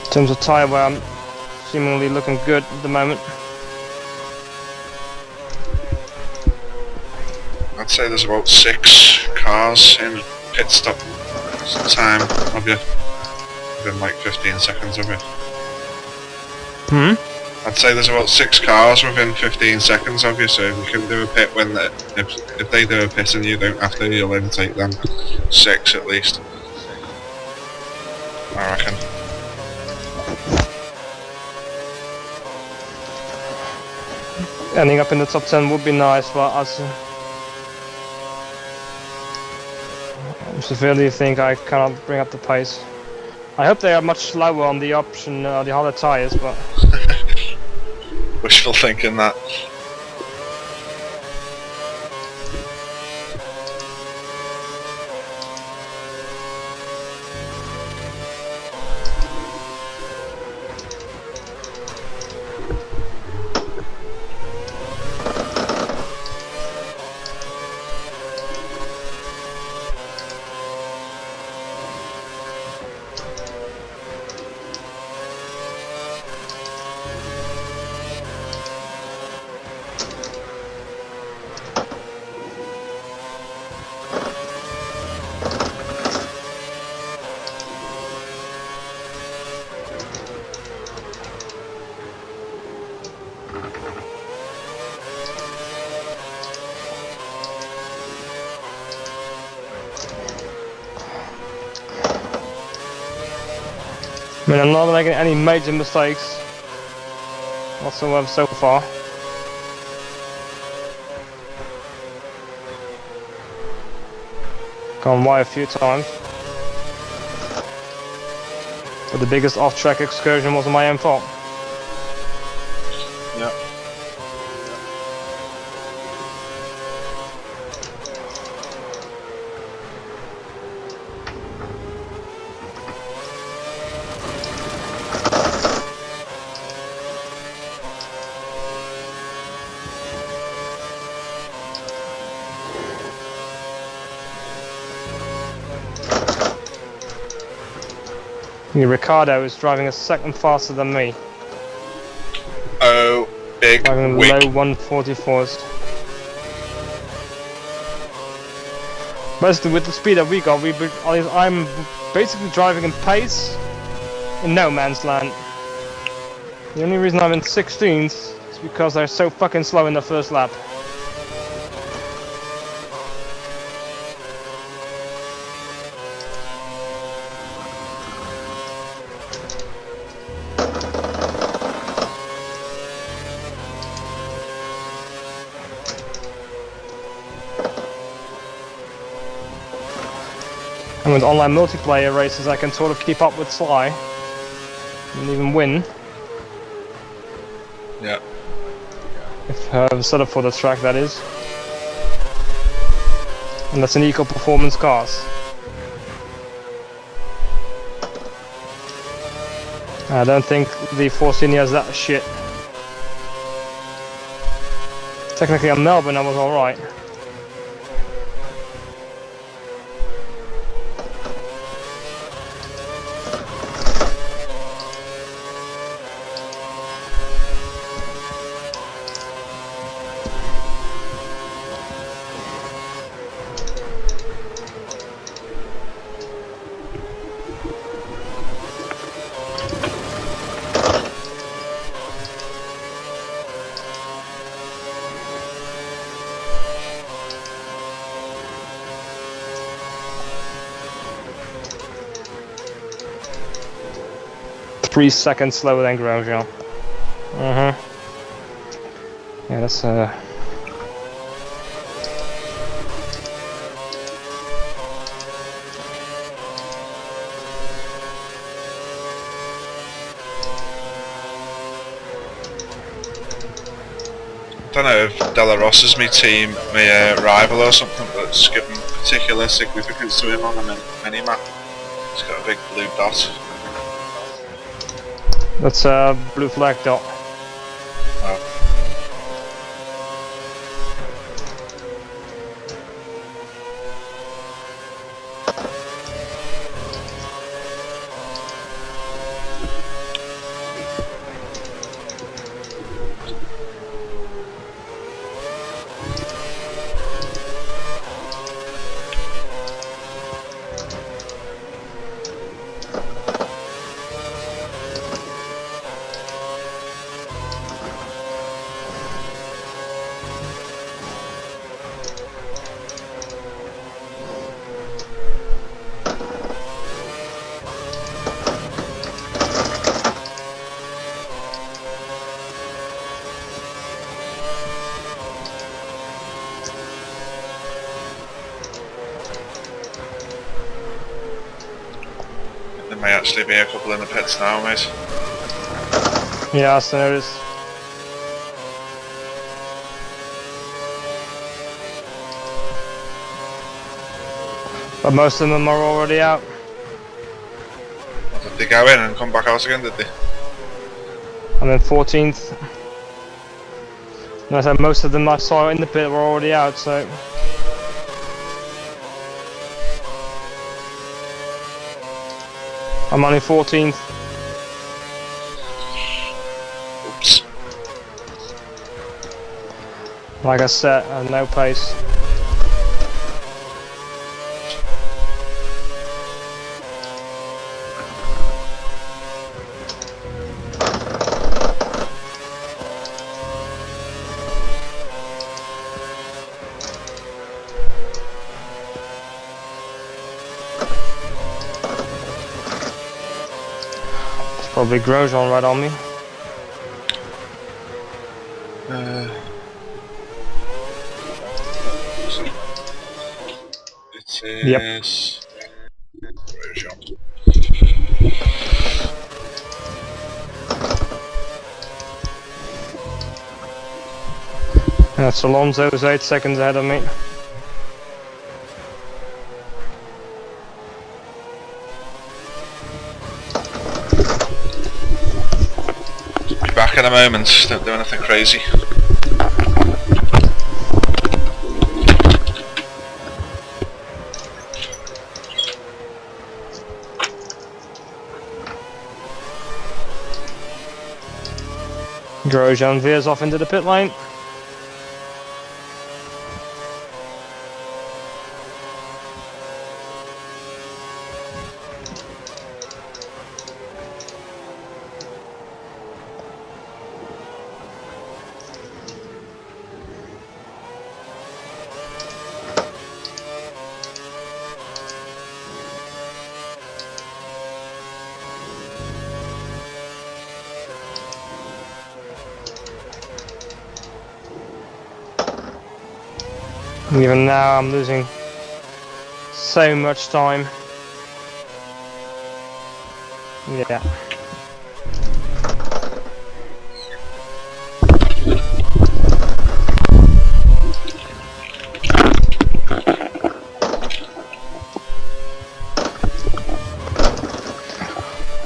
Speaker 1: In terms of tyre wear, I'm seemingly looking good at the moment.
Speaker 3: I'd say there's about 6 cars in pit stop time of you, within like 15 seconds of you. I'd say there's about 6 cars within 15 seconds of you, so if you can do a pit when if they do a pit and you don't have to, you'll overtake them. 6 at least, I reckon.
Speaker 1: Ending up in the top 10 would be nice, but I severely think I cannot bring up the pace. I hope they are much slower on the option, the harder tyres, but...
Speaker 3: Wishful thinking that.
Speaker 1: I mean, I'm not making any major mistakes whatsoever so far. Gone wide a few times. But the biggest off-track excursion was my own fault.
Speaker 3: Yeah.
Speaker 1: Ricardo is driving a second faster than me.
Speaker 3: Oh, big
Speaker 1: Driving
Speaker 3: weak.
Speaker 1: low 144s. Basically, with the speed that we got, I'm basically driving in pace in no man's land. The only reason I'm in 16s is because they're so fucking slow in the first lap. And with online multiplayer races, I can sort of keep up with Sly and even win.
Speaker 3: Yeah.
Speaker 1: If sort of for the track, that is. And that's an eco performance cars. I don't think the Force India is that shit. Technically, on Melbourne, I was alright. Three seconds slower than Grosjean. Yeah, that's
Speaker 3: I don't know if Della Ross is my team, my rival or something, but it's given particular significance to him on the mini map. He's got a big blue dot.
Speaker 1: that's a blue flag dot.
Speaker 3: Oh. There may actually be a couple in the pits now, mate.
Speaker 1: Yeah, I noticed. But most of them are already out.
Speaker 3: Did they go in and come back out again, did they?
Speaker 1: I'm in 14th. And I said most of them I saw in the pit were already out, so... I'm only 14th.
Speaker 3: Oops.
Speaker 1: Like I said, I have no pace. Probably Grosjean right on me.
Speaker 3: It
Speaker 1: Yep.
Speaker 3: is... Grosjean.
Speaker 1: That's Alonso's 8 seconds ahead of me.
Speaker 3: Be back in a moment, don't do anything crazy.
Speaker 1: Grosjean veers off into the pit lane. Even now I'm losing so much time. Yeah.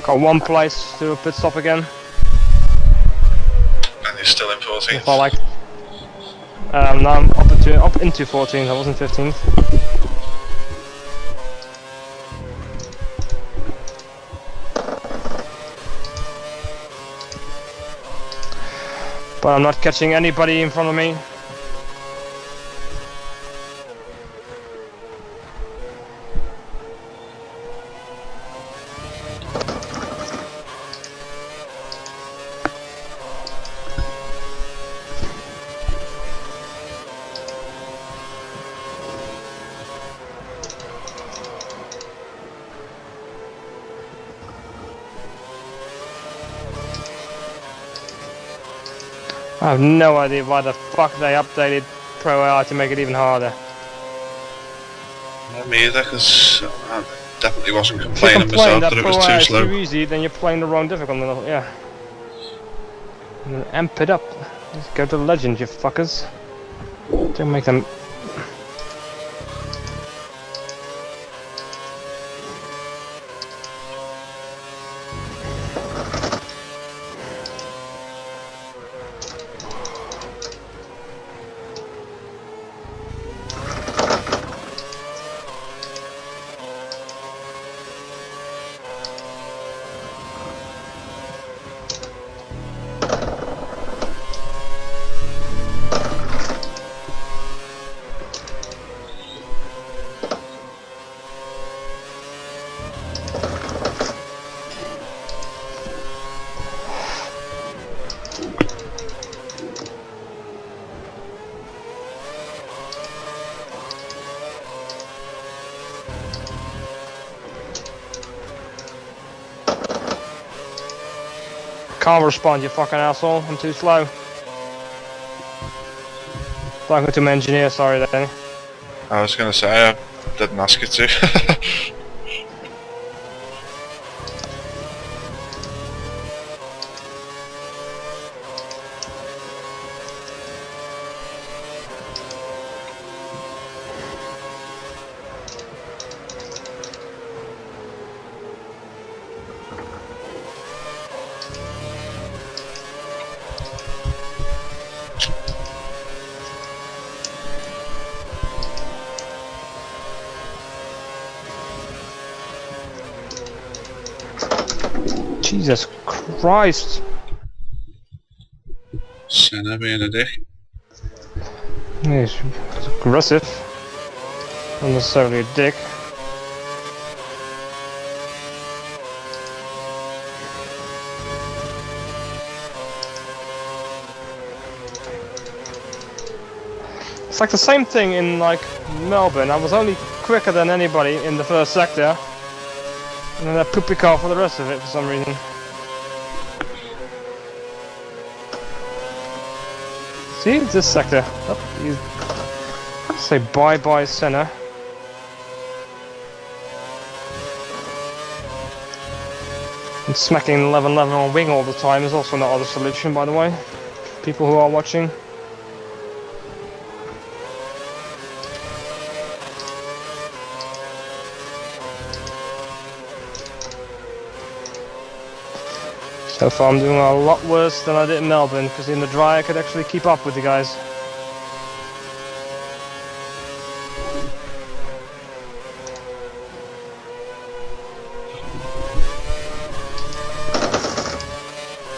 Speaker 1: Got one place to a pit stop again.
Speaker 3: And you're still in 14th.
Speaker 1: If I like. Now I'm up into 14th. I wasn't 15th. But I'm not catching anybody in front of me. I have no idea why the fuck they updated Pro AI to make it even harder.
Speaker 3: Not me either, because I definitely wasn't
Speaker 1: If you
Speaker 3: complaining
Speaker 1: complain
Speaker 3: myself
Speaker 1: that
Speaker 3: that it
Speaker 1: Pro
Speaker 3: was
Speaker 1: AI
Speaker 3: too
Speaker 1: is
Speaker 3: slow.
Speaker 1: too easy, then you're playing the wrong difficulty level, yeah. And then amp it up. Let's go to Legend, you fuckers. Don't make them... Can't respond, you fucking asshole. I'm too slow. Talking to my engineer, sorry Danny.
Speaker 3: I was going to say, I didn't ask you to.
Speaker 1: Jesus Christ.
Speaker 3: Senna being a dick.
Speaker 1: He's aggressive. Not necessarily a dick. It's like the same thing in like Melbourne. I was only quicker than anybody in the first sector. And then I poopy car for the rest of it for some reason. See, this sector. Oh, you say bye-bye center. And smacking 11-11 on wing all the time is also not a solution, by the way. People who are watching. So far I'm doing a lot worse than I did in Melbourne, because in the dry I could actually keep up with the guys.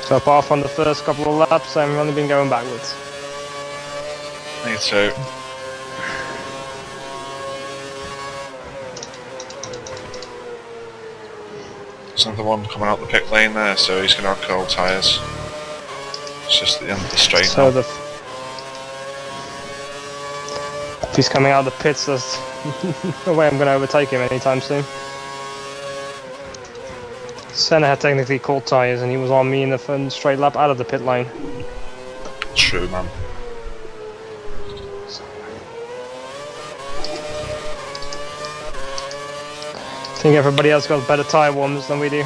Speaker 1: So apart from the first couple of laps, I've only been going backwards.
Speaker 3: Me too. There's another one coming out the pit lane there, so he's going to have cold tyres. It's just at the end of the straight
Speaker 1: So
Speaker 3: now.
Speaker 1: if he's coming out of the pits, there's no way I'm going to overtake him anytime soon. Senna had technically cold tyres and he was on me in the straight lap out of the pit lane.
Speaker 3: True, man.
Speaker 1: I think everybody else got better tyre warmers than we do.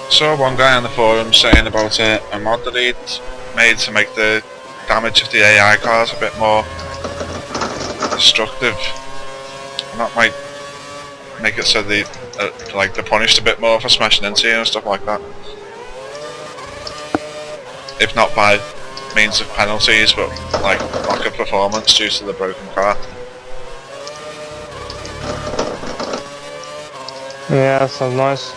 Speaker 3: Saw one guy on the forum saying about a mod that he'd made to make the damage of the AI cars a bit more destructive, and that might make it so they like they're punished a bit more for smashing into you and stuff like that. If not by means of penalties, but like lack of performance due to the broken car.
Speaker 1: Yeah, that sounds nice.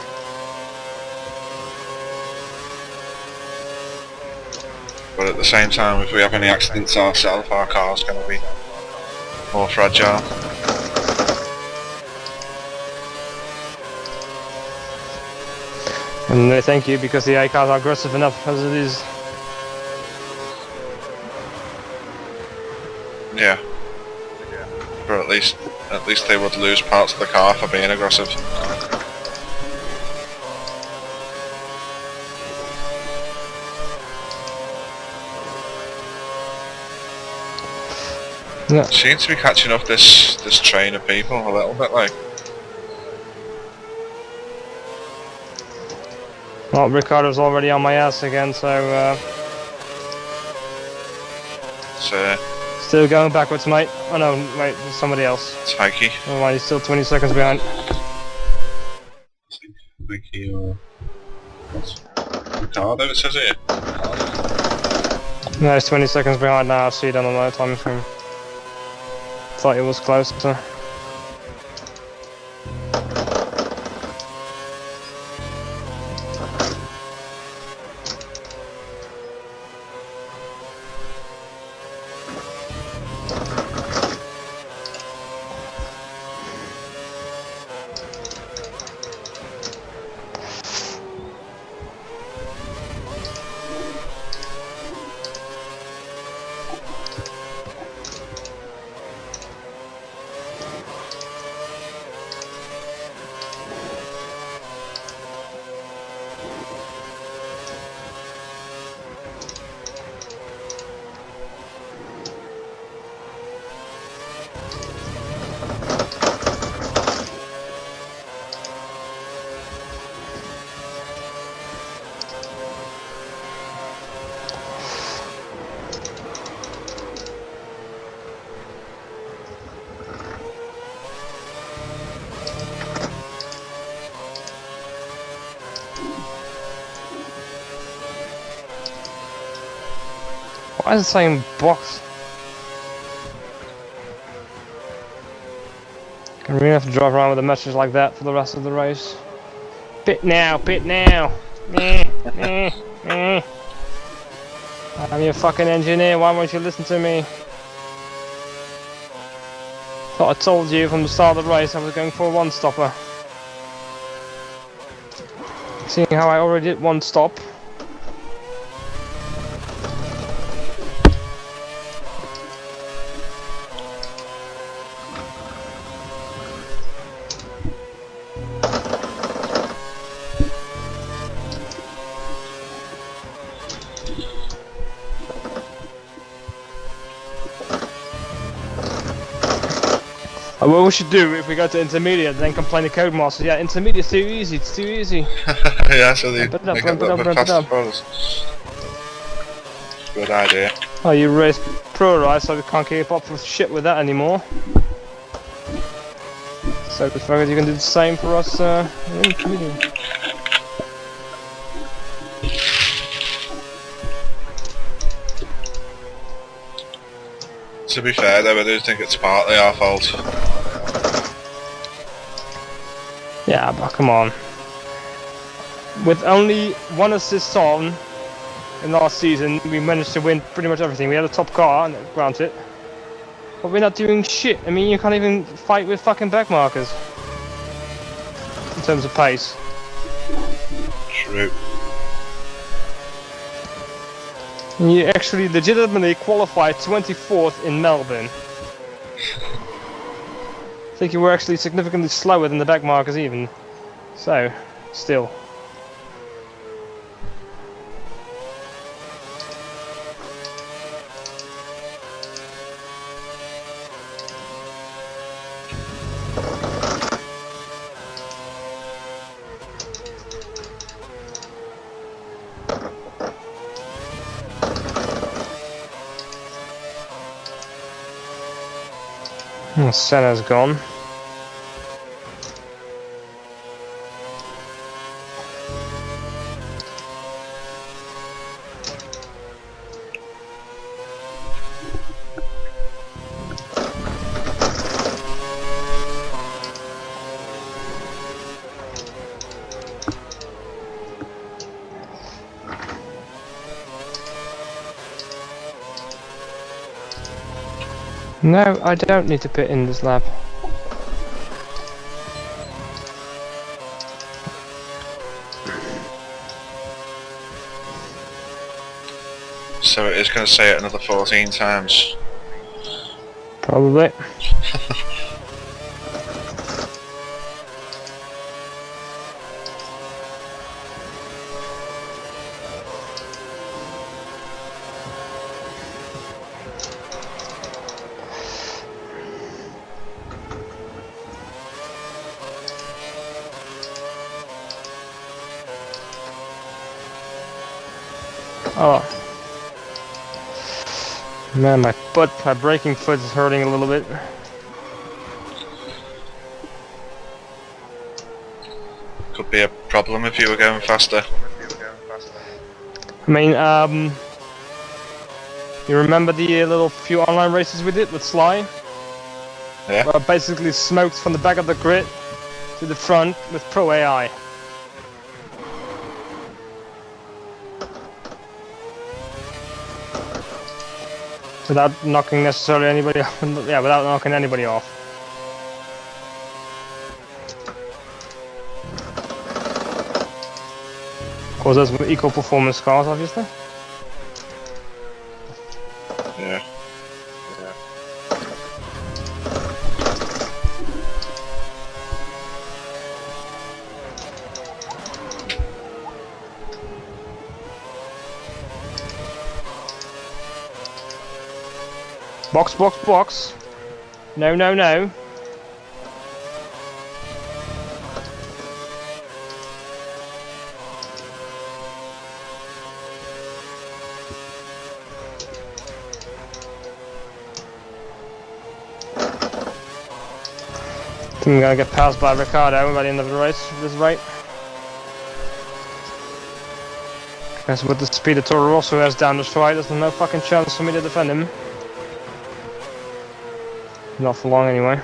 Speaker 3: But at the same time, if we have any accidents ourselves, our car's going to be more fragile.
Speaker 1: And no thank you, because the AI cars are aggressive enough as it is.
Speaker 3: Yeah. But at least they would lose parts of the car for being aggressive.
Speaker 1: Yeah.
Speaker 3: Seems to be catching up this train of people a little bit, like.
Speaker 1: Well, Ricardo's already on my ass again, so still going backwards, mate. Oh no, wait, there's somebody else.
Speaker 3: It's Heike.
Speaker 1: Oh, mind, he's still 20 seconds behind.
Speaker 3: Heike or Ricardo, it says here.
Speaker 1: No, he's 20 seconds behind now. I see it on the night time frame. Thought it was closer. Why is it saying box? I really have to drive around with a message like that for the rest of the race. Pit now, pit now! I'm your fucking engineer, why won't you listen to me? Thought I told you from the start of the race I was going for a one-stopper. Seeing how I already did one stop. What we should do if we go to intermediate, then complain to Codemaster. Yeah, intermediate's too easy. It's too easy.
Speaker 3: Yeah, so they
Speaker 1: Ramp
Speaker 3: make it a little bit faster for us. Good idea.
Speaker 1: Oh, you race pro, right? So we can't keep up with shit with that anymore. So I figured you can do the same for us in intermediate.
Speaker 3: To be fair though, I do think it's partly our fault.
Speaker 1: Yeah, but come on. With only one assist on in last season, we managed to win pretty much everything. We had a top car, granted, but we're not doing shit. I mean, you can't even fight with fucking back markers in terms of pace.
Speaker 3: True.
Speaker 1: You actually legitimately qualified 24th in Melbourne. think you were actually significantly slower than the back markers even. So, still. Senna's gone. No, I don't need to pit in this lap.
Speaker 3: So it is going to say it another 14 times.
Speaker 1: Probably. Oh. Man, my braking foot is hurting a little bit.
Speaker 3: Could be a problem if you were going faster.
Speaker 1: I mean, you remember the little few online races we did with Sly?
Speaker 3: Yeah.
Speaker 1: Where I basically smoked from the back of the grid to the front with Pro AI. Without knocking necessarily anybody off. Yeah, without knocking anybody off. Of course, those were equal performance cars, obviously.
Speaker 3: Yeah.
Speaker 1: Box, box, box. No, no, no. I think I'm gonna get passed by Ricardo by the end of the race. This right. Because with the speed that Toro Rosso has down this right, there's no fucking chance for me to defend him. Not for long, anyway.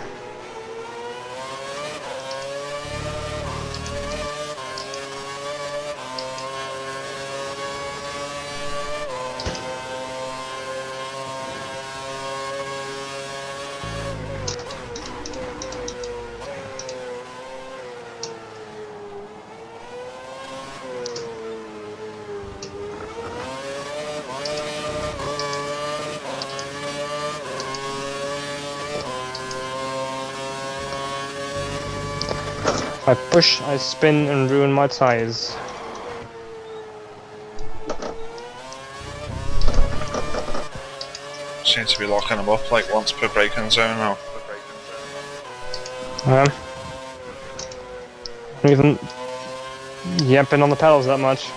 Speaker 1: If I push, I spin and ruin my tires.
Speaker 3: Seems to be locking them up like once per braking zone now.
Speaker 1: Not even yapping on the pedals that much.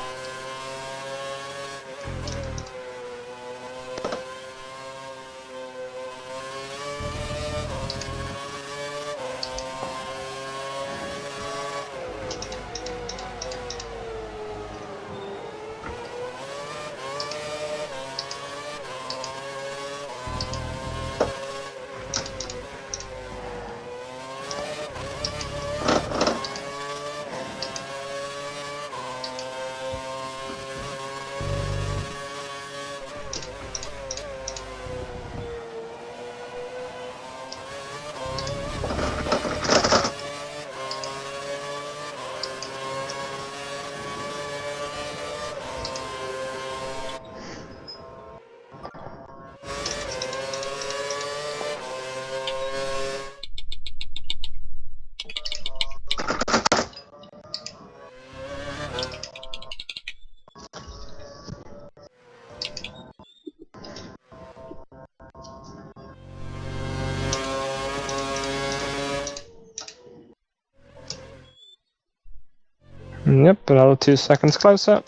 Speaker 1: Yep, another 2 seconds closer.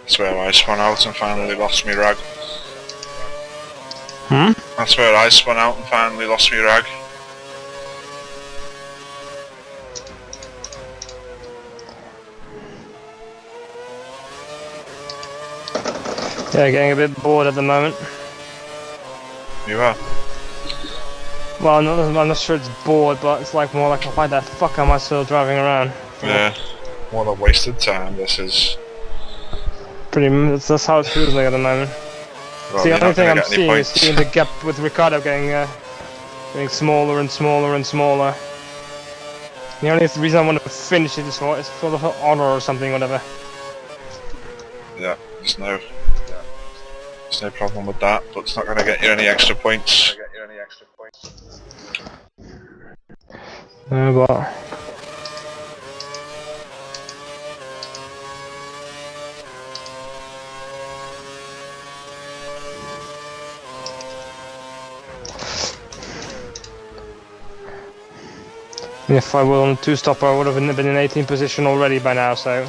Speaker 3: That's where I spun out and finally lost me rag.
Speaker 1: Hmm?
Speaker 3: That's where I spun out and finally lost me rag.
Speaker 1: Yeah, getting a bit bored at the moment.
Speaker 3: You are?
Speaker 1: Well, I'm not sure it's bored, but it's like more like, why the fuck am I still driving around?
Speaker 3: Yeah. What a wasted time this is.
Speaker 1: That's how it feels like at the moment.
Speaker 3: Well,
Speaker 1: The
Speaker 3: you're
Speaker 1: only
Speaker 3: not
Speaker 1: thing
Speaker 3: gonna
Speaker 1: I'm
Speaker 3: get any
Speaker 1: seeing is
Speaker 3: points.
Speaker 1: seeing the gap with Ricardo getting smaller and smaller and smaller. The only reason I want to finish it is for the honor or something, whatever.
Speaker 3: Yeah, there's no problem with that, but it's not gonna get you any extra points.
Speaker 1: No, but if I were on a 2-stopper, I would have been in 18th position already by now, so...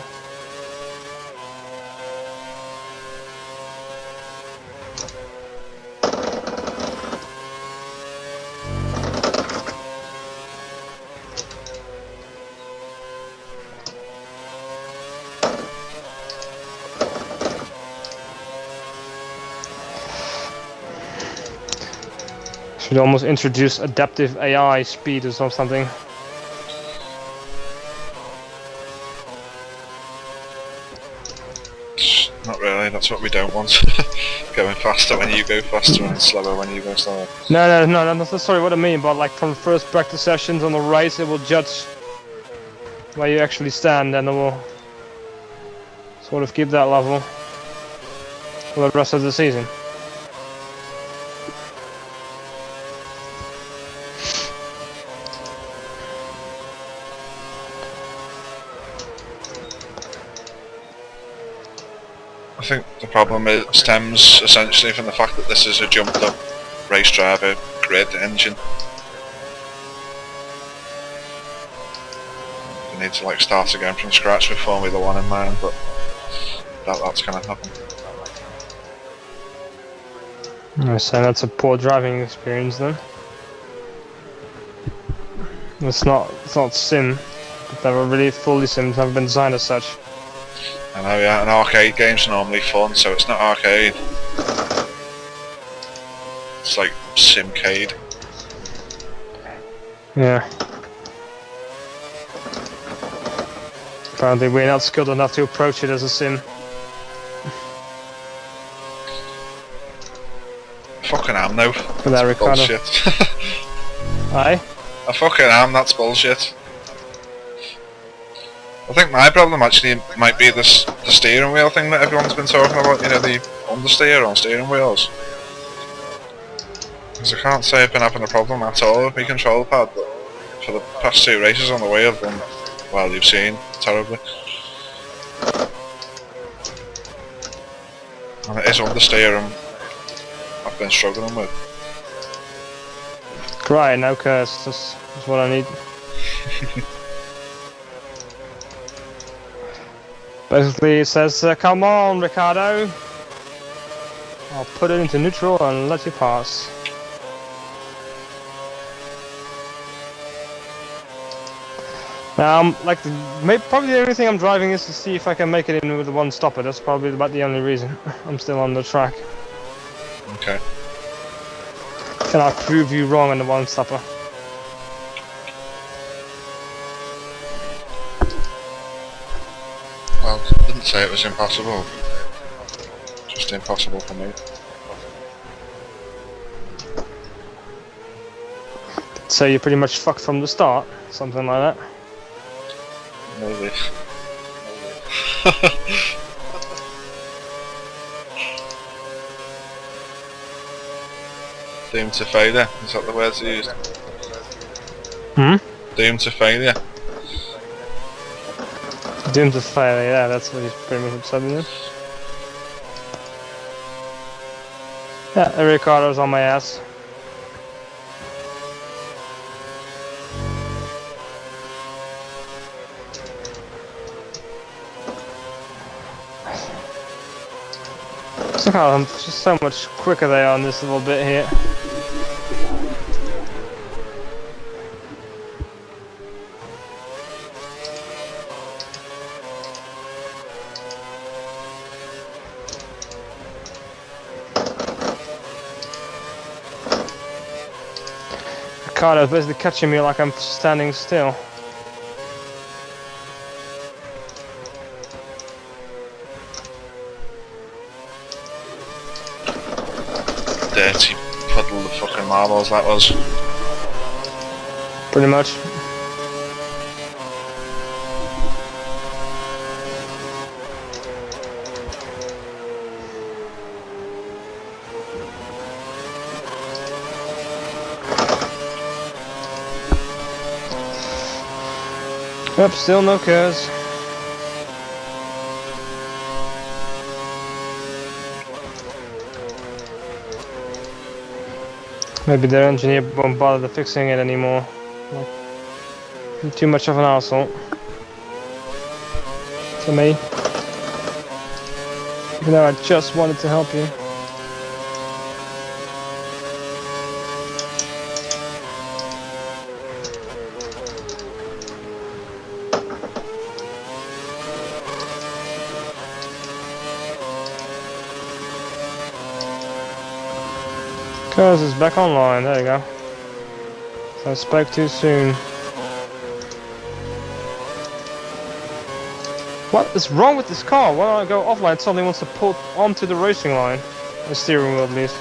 Speaker 1: Should almost introduce adaptive AI speed or something.
Speaker 3: Not really, that's what we don't want. Going faster when you go faster and slower when you go slower.
Speaker 1: No, that's not sorry what I mean, but like from the first practice sessions on the race, it will judge where you actually stand, and it will sort of keep that level for the rest of the season.
Speaker 3: I think the problem stems essentially from the fact that this is a jumped up race driver grid engine. You need to like start again from scratch with Formula 1 in mind, but that's gonna happen.
Speaker 1: So that's a poor driving experience then. It's not sim, but they were really fully sims, haven't been designed as such.
Speaker 3: I know, yeah, an arcade game's normally fun, so it's not arcade. It's like simcade.
Speaker 1: Yeah. Apparently we're not skilled enough to approach it as a sim.
Speaker 3: Fucking am though.
Speaker 1: For that,
Speaker 3: That's
Speaker 1: Ricardo.
Speaker 3: bullshit.
Speaker 1: Aye?
Speaker 3: I fucking am, that's bullshit. I think my problem actually might be the steering wheel thing that everyone's been talking about, you know, the understeer on steering wheels. Because I can't say I've been having a problem at all with my control pad, but for the past 2 races on the way I've done, well, you've seen, terribly. And it is understeer I've been struggling with.
Speaker 1: Right, no curse, that's what I need. Basically it says, come on Ricardo, I'll put it into neutral and let you pass. Like, probably the only thing I'm driving is to see if I can make it in with the 1 stopper. That's probably about the only reason I'm still on the track.
Speaker 3: Okay.
Speaker 1: Can I prove you wrong on the one stopper?
Speaker 3: Well, I didn't say it was impossible. Just impossible for me.
Speaker 1: So you're pretty much fucked from the start, something like that.
Speaker 3: Maybe. Doomed to failure, is that the words you used?
Speaker 1: Hmm?
Speaker 3: Doomed to failure.
Speaker 1: Doomed to failure, yeah, that's what he's pretty much said in it. Yeah, Ricardo's on my ass. Look how just so much quicker they are on this little bit here. Ricardo's basically catching me like I'm standing still.
Speaker 3: Dirty puddle of fucking marbles that was.
Speaker 1: Pretty much. Yep, still no cars. Maybe their engineer won't bother fixing it anymore. Like, too much of an arsehole. To me. Even though I just wanted to help you. Cars is back online, there you go. So I spoke too soon. What is wrong with this car? When I go offline, it suddenly wants to pull onto the racing line. The steering wheel at least.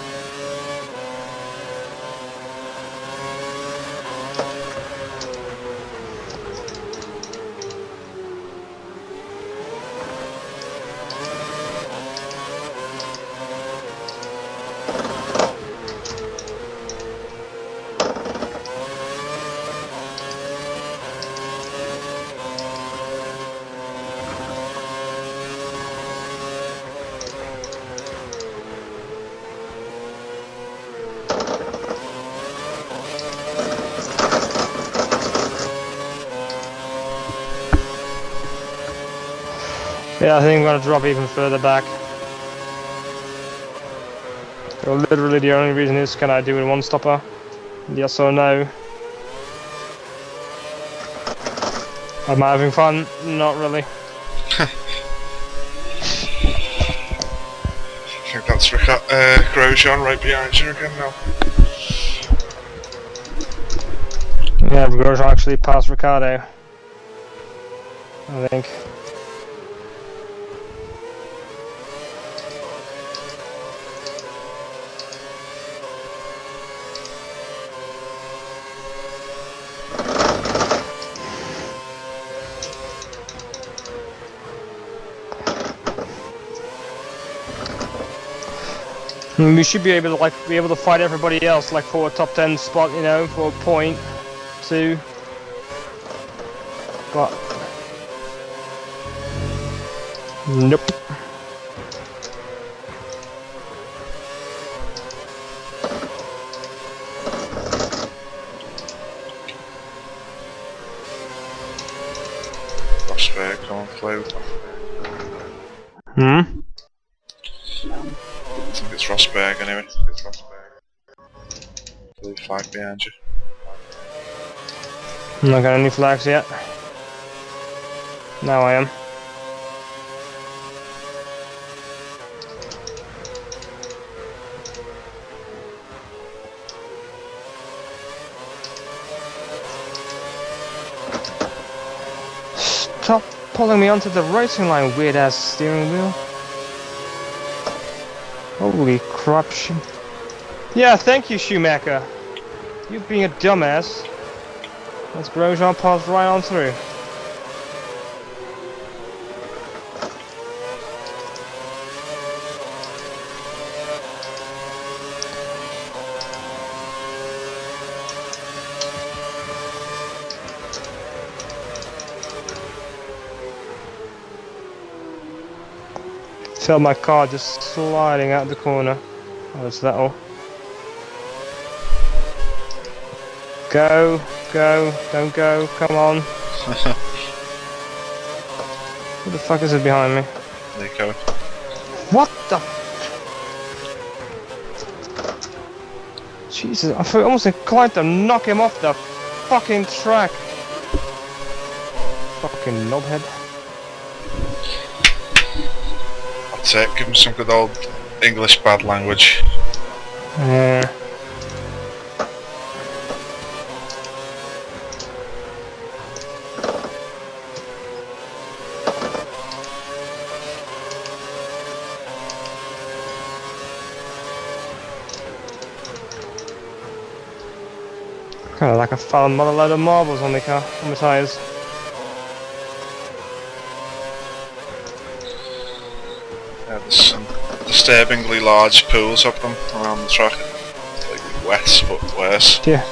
Speaker 1: Yeah, I think I'm gonna drop even further back. So literally the only reason is, can I do it one stopper? Yes or no? Am I having fun? Not really.
Speaker 3: I think that's Grosjean right behind you again now.
Speaker 1: Yeah, Grosjean actually passed Ricardo, I think. We should be able to fight everybody else like for a top 10 spot, you know, for a point, two. But nope.
Speaker 3: Rosberg coming through.
Speaker 1: Hmm?
Speaker 3: I think it's Rosberg anyway. It's Rosberg. Blue flag behind you.
Speaker 1: I'm not got any flags yet. Now I am. Stop pulling me onto the racing line, weird ass steering wheel. Holy crap. Yeah, thank you, Schumacher. You being a dumbass. Let's Grosjean pass right on through. Feel my car just sliding out the corner. Oh, that's that all. Go, don't go, come on. What the fuck is it behind me?
Speaker 3: Nico.
Speaker 1: What the? Jesus, I feel almost inclined to knock him off the fucking track. Fucking knobhead.
Speaker 3: That's it, give him some good old English bad language.
Speaker 1: Yeah. Kinda like I found another load of marbles on the car, on the tyres.
Speaker 3: Yeah, there's some disturbingly large pools of them around the track. Like wet, but worse.
Speaker 1: Yeah.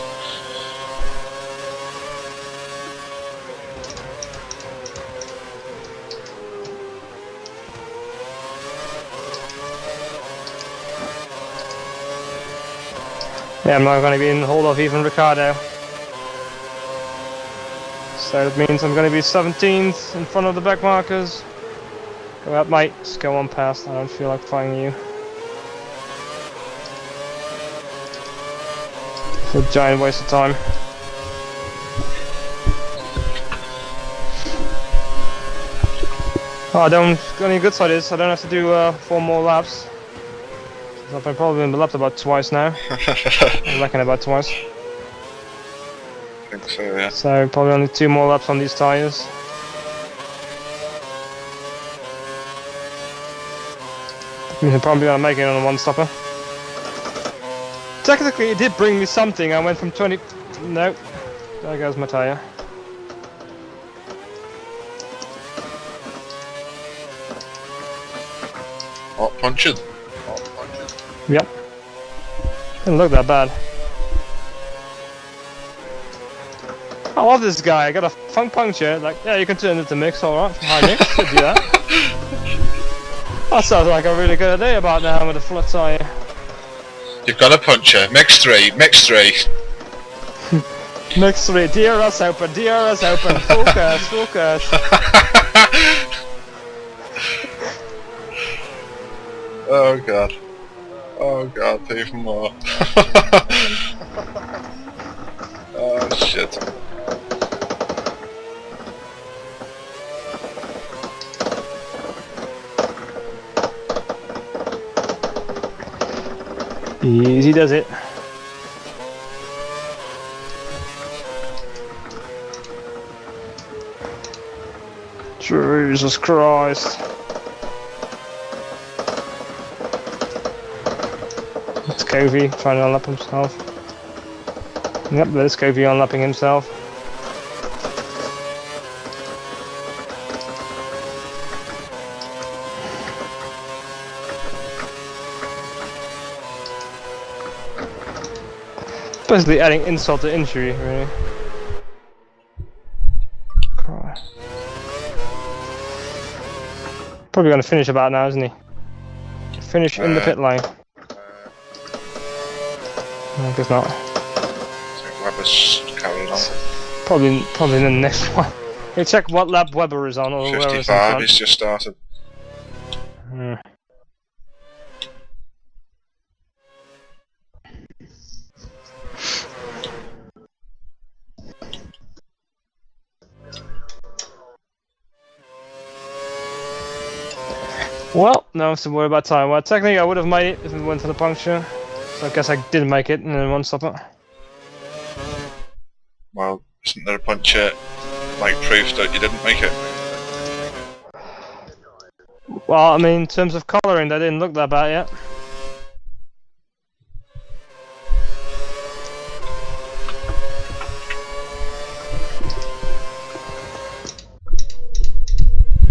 Speaker 1: Yeah, I'm not going to be in hold of even Ricardo. So it means I'm going to be 17th in front of the back markers. Go out, mate. Just go on past. I don't feel like fighting you. It's a giant waste of time. Oh, I don't. The only good side is I don't have to do 4 more laps. I've probably been lapped about twice now. I reckon about twice.
Speaker 3: I think so, yeah.
Speaker 1: So probably only 2 more laps on these tyres. Means I'm probably gonna make it on a one-stopper. Technically, it did bring me something. I went from 20. No, there goes my tyre.
Speaker 3: Oh, punctured.
Speaker 1: Yep. Didn't look that bad. I love this guy. I got a funk puncture. Like, yeah, you can turn it to mix, alright. Hi, mix. Could do that. That sounds like a really good idea about now with a flat tyre.
Speaker 3: You've got a puncture. Mix 3, mix 3.
Speaker 1: Mix 3. DRS open, DRS open. Focus, focus.
Speaker 3: Oh god. Oh god, even more. Oh shit.
Speaker 1: Easy does it. Jesus Christ. It's Covey trying to unlap himself. Yep, there's Covey unlapping himself. Basically adding insult to injury, really. Christ. Probably gonna finish about now, isn't he? Finish in the pit lane. I guess not.
Speaker 3: I think Webber's carrying on.
Speaker 1: Probably in the next one. Hey, check what lap Webber is on, or whoever is in
Speaker 3: 55,
Speaker 1: front.
Speaker 3: he's just started.
Speaker 1: Hmm. Well, no have to worry about time. Well, technically I would have made it if it went for the puncture. So I guess I didn't make it in one stopper.
Speaker 3: Well, isn't there a puncture like proof that you didn't make it?
Speaker 1: Well, I mean, in terms of colouring, they didn't look that bad yet.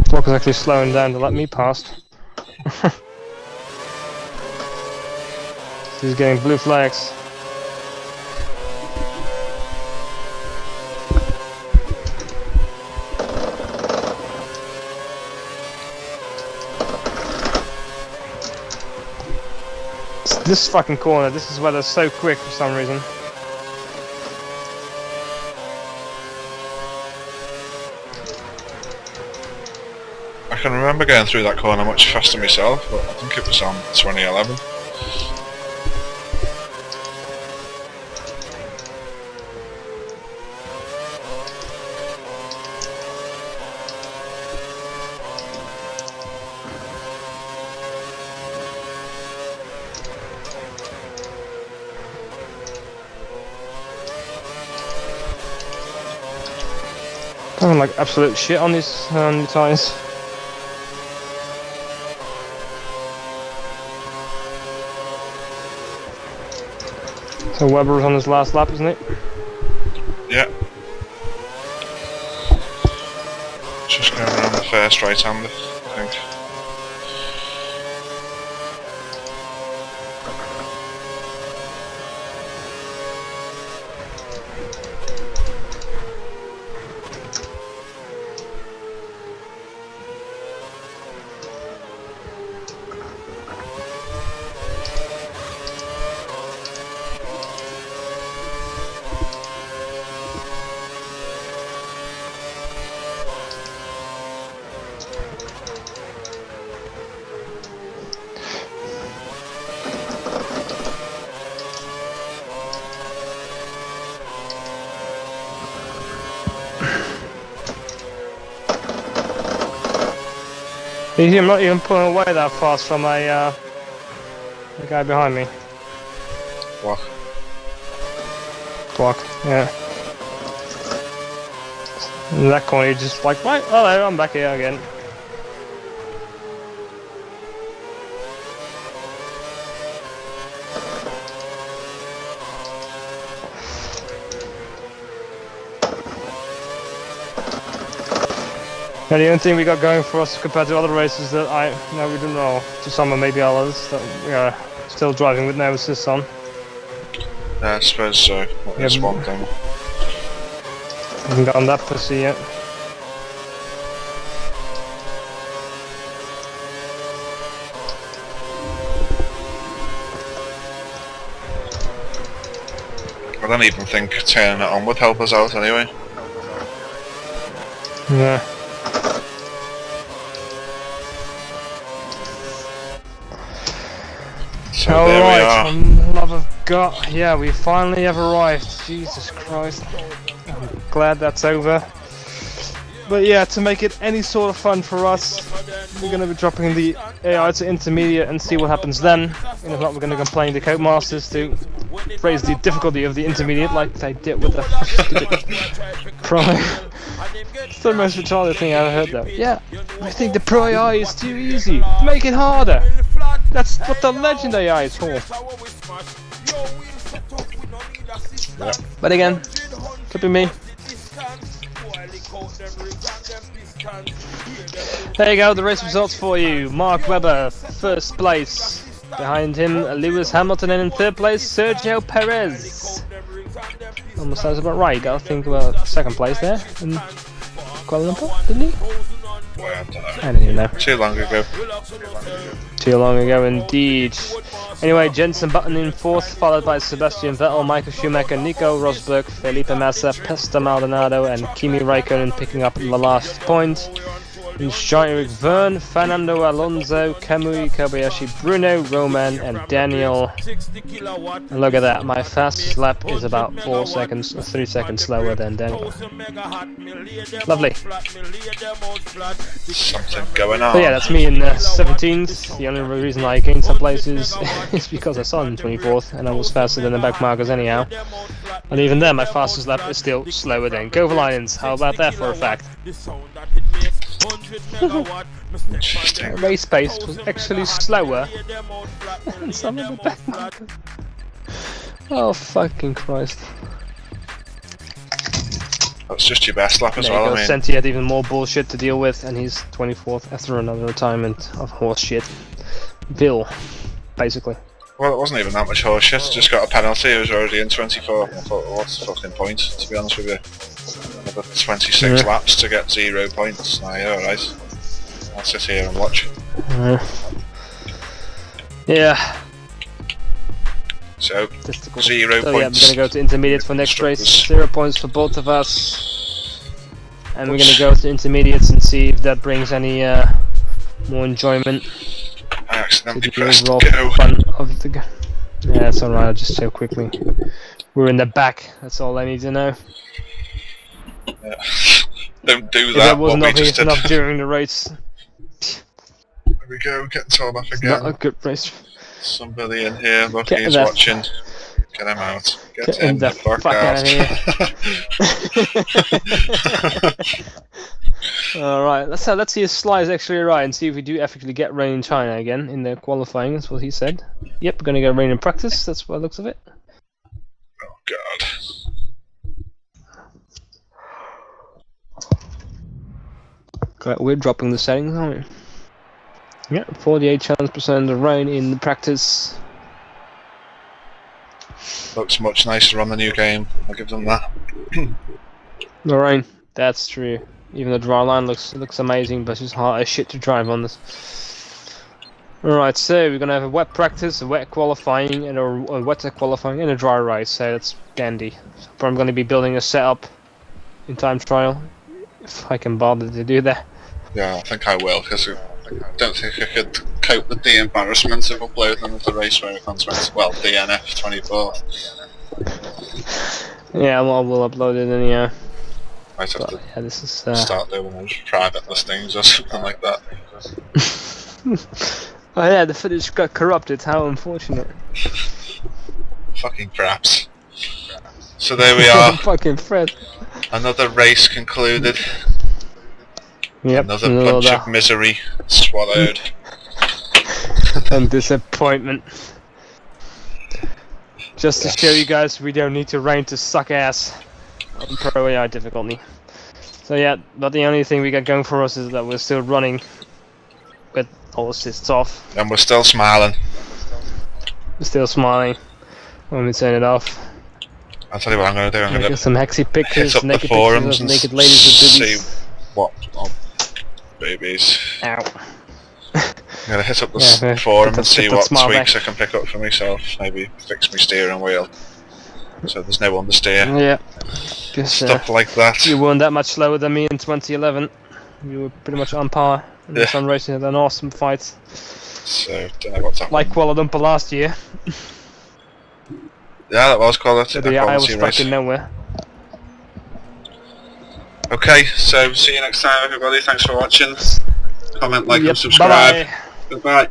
Speaker 1: Clock is actually slowing down to let me past. He's getting blue flags. This fucking corner, this is where they're so quick for some reason.
Speaker 3: I can remember going through that corner much faster myself, but I think it was on 2011.
Speaker 1: I'm like absolute shit on these tyres. So Webber was on his last lap, isn't it?
Speaker 3: Yeah. Just going around the first right-hander, I think.
Speaker 1: You see, I'm not even pulling away that fast from the guy behind me.
Speaker 3: What?
Speaker 1: Block, yeah. In that corner, you're just like, right, hello, I'm back here again. And the only thing we got going for us compared to other races that we don't know, to some and maybe others, that we are still driving with no assist on.
Speaker 3: I suppose so. That's one thing.
Speaker 1: Haven't gotten that pussy yet.
Speaker 3: I don't even think turning it on would help us out anyway.
Speaker 1: Yeah.
Speaker 3: So there we are.
Speaker 1: For love of God, yeah, we finally have arrived. Jesus Christ. I'm glad that's over. But yeah, to make it any sort of fun for us, we're going to be dropping the AI to intermediate and see what happens then. And if not, we're going to complain to Codemasters to raise the difficulty of the intermediate like they did with the Pro. It's the most retarded thing I've ever heard though. Yeah, I think the Pro AI is too easy. Make it harder. That's what the Legend AI is for.
Speaker 3: Yeah.
Speaker 1: But again, could be me. There you go, the race results for you. Mark Webber, first place. Behind him, Lewis Hamilton, and in third place, Sergio Perez. Almost sounds about right. Gotta think about second place there in Kuala Lumpur, didn't he?
Speaker 3: Well,
Speaker 1: I don't even know.
Speaker 3: Too long ago.
Speaker 1: Too long ago indeed. Anyway, Jenson Button in fourth, followed by Sebastian Vettel, Michael Schumacher, Nico Rosberg, Felipe Massa, Pesta Maldonado, and Kimi Raikkonen picking up the last point. Jean-Eric Verne, Fernando Alonso, Kamui Kobayashi, Bruno, Roman, and Daniel. And look at that, my fastest lap is about 4 seconds, or 3 seconds slower than Daniel. Lovely.
Speaker 3: Something going on.
Speaker 1: But yeah, that's me in 17th. The only reason I gained some places is because I saw in 24th, and I was faster than the back markers anyhow. And even then, my fastest lap is still slower than Kovalainen's. How about that for a fact? Race pace was actually slower than some of the back markers. Oh fucking Christ.
Speaker 3: That's just your best lap as
Speaker 1: There you
Speaker 3: well,
Speaker 1: go,
Speaker 3: I mean.
Speaker 1: Senti had even more bullshit to deal with, and he's 24th after another retirement of horse shit. Bill, basically.
Speaker 3: Well, it wasn't even that much horse shit, just got a penalty, it was already in 24. I thought, what's the fucking point, to be honest with you? Another 26 laps to get 0 points. Nah, you're alright. I'll sit here and watch.
Speaker 1: Yeah.
Speaker 3: So,
Speaker 1: Statistical.
Speaker 3: 0
Speaker 1: So yeah, we're
Speaker 3: points.
Speaker 1: gonna go to intermediate for next race. 0 points for both of us. And we're gonna go to intermediates and see if that brings any more enjoyment
Speaker 3: I
Speaker 1: to
Speaker 3: accidentally
Speaker 1: the
Speaker 3: pressed
Speaker 1: overall
Speaker 3: go.
Speaker 1: fun of the Yeah, it's alright, I'll just show quickly. We're in the back, that's all I need to know.
Speaker 3: Yeah. Don't do
Speaker 1: If
Speaker 3: that,
Speaker 1: that wasn't
Speaker 3: what we just
Speaker 1: obvious
Speaker 3: did.
Speaker 1: enough during the race,
Speaker 3: There we go, getting told off
Speaker 1: it's
Speaker 3: again.
Speaker 1: not a good race.
Speaker 3: Somebody in here, look,
Speaker 1: Get
Speaker 3: he's
Speaker 1: that-
Speaker 3: watching. Get him out. Get
Speaker 1: him
Speaker 3: him
Speaker 1: the
Speaker 3: the fuck
Speaker 1: fuck
Speaker 3: out.
Speaker 1: outta Alright, let's see if Sly's actually right and see if we do effectively get rain in China again in the qualifying, that's what he said. Yep, we're gonna get rain in practice, that's what it looks of it.
Speaker 3: Oh god.
Speaker 1: Correct, we're dropping the settings, aren't we? Yeah, 48% of rain in the practice.
Speaker 3: Looks much nicer on the new game, I'll give them that.
Speaker 1: No rain, that's true. Even the dry line looks amazing, but it's just hard as shit to drive on this. Alright, so we're gonna have a wet practice, a wet qualifying, and a wetter qualifying, and a dry race, so that's dandy. So I'm gonna be building a setup in time trial, if I can bother to do that.
Speaker 3: Yeah, I think I will, because I don't think I could cope with the embarrassment of uploading of the race where it on 20, well, DNF 24.
Speaker 1: Yeah, well, we'll upload it anyhow.
Speaker 3: Might have
Speaker 1: But
Speaker 3: to
Speaker 1: yeah, this is
Speaker 3: start doing those private listings or something like that.
Speaker 1: Oh yeah, the footage got corrupted, how unfortunate.
Speaker 3: Fucking craps. So there we are,
Speaker 1: Fucking Fred.
Speaker 3: another race concluded,
Speaker 1: Yep,
Speaker 3: another bunch of misery swallowed.
Speaker 1: and disappointment. Just to
Speaker 3: Yes.
Speaker 1: show you guys we don't need to rain to suck ass on Pro AI difficulty. So yeah, but the only thing we got going for us is that we're still running with all assists off.
Speaker 3: And we're still smiling.
Speaker 1: We're still smiling when we turn it off.
Speaker 3: I'll tell you what I'm going to do, I'm going
Speaker 1: Get
Speaker 3: to
Speaker 1: some hexy
Speaker 3: hit
Speaker 1: pictures,
Speaker 3: up the
Speaker 1: naked
Speaker 3: forums
Speaker 1: pictures of
Speaker 3: and
Speaker 1: naked ladies with
Speaker 3: see
Speaker 1: boobies.
Speaker 3: what... Oh, babies.
Speaker 1: Ow.
Speaker 3: I'm going to hit up the
Speaker 1: Yeah,
Speaker 3: forum
Speaker 1: put
Speaker 3: and see
Speaker 1: that
Speaker 3: what
Speaker 1: smile
Speaker 3: tweaks
Speaker 1: back.
Speaker 3: I can pick up for myself. Maybe fix my steering wheel, so there's no understeer.
Speaker 1: Yeah. Just,
Speaker 3: Stuff like that.
Speaker 1: you weren't that much slower than me in 2011. You were pretty much on par. And
Speaker 3: Yeah.
Speaker 1: the Sun Racing had an awesome fight.
Speaker 3: So, don't know what's happening.
Speaker 1: Like Kuala Lumpur last year.
Speaker 3: Yeah, that was quality.
Speaker 1: So the eye was stuck in nowhere.
Speaker 3: Okay, so see you next time everybody. Thanks for watching. Comment, like
Speaker 1: Yep,
Speaker 3: and subscribe.
Speaker 1: bye-bye.
Speaker 3: Goodbye.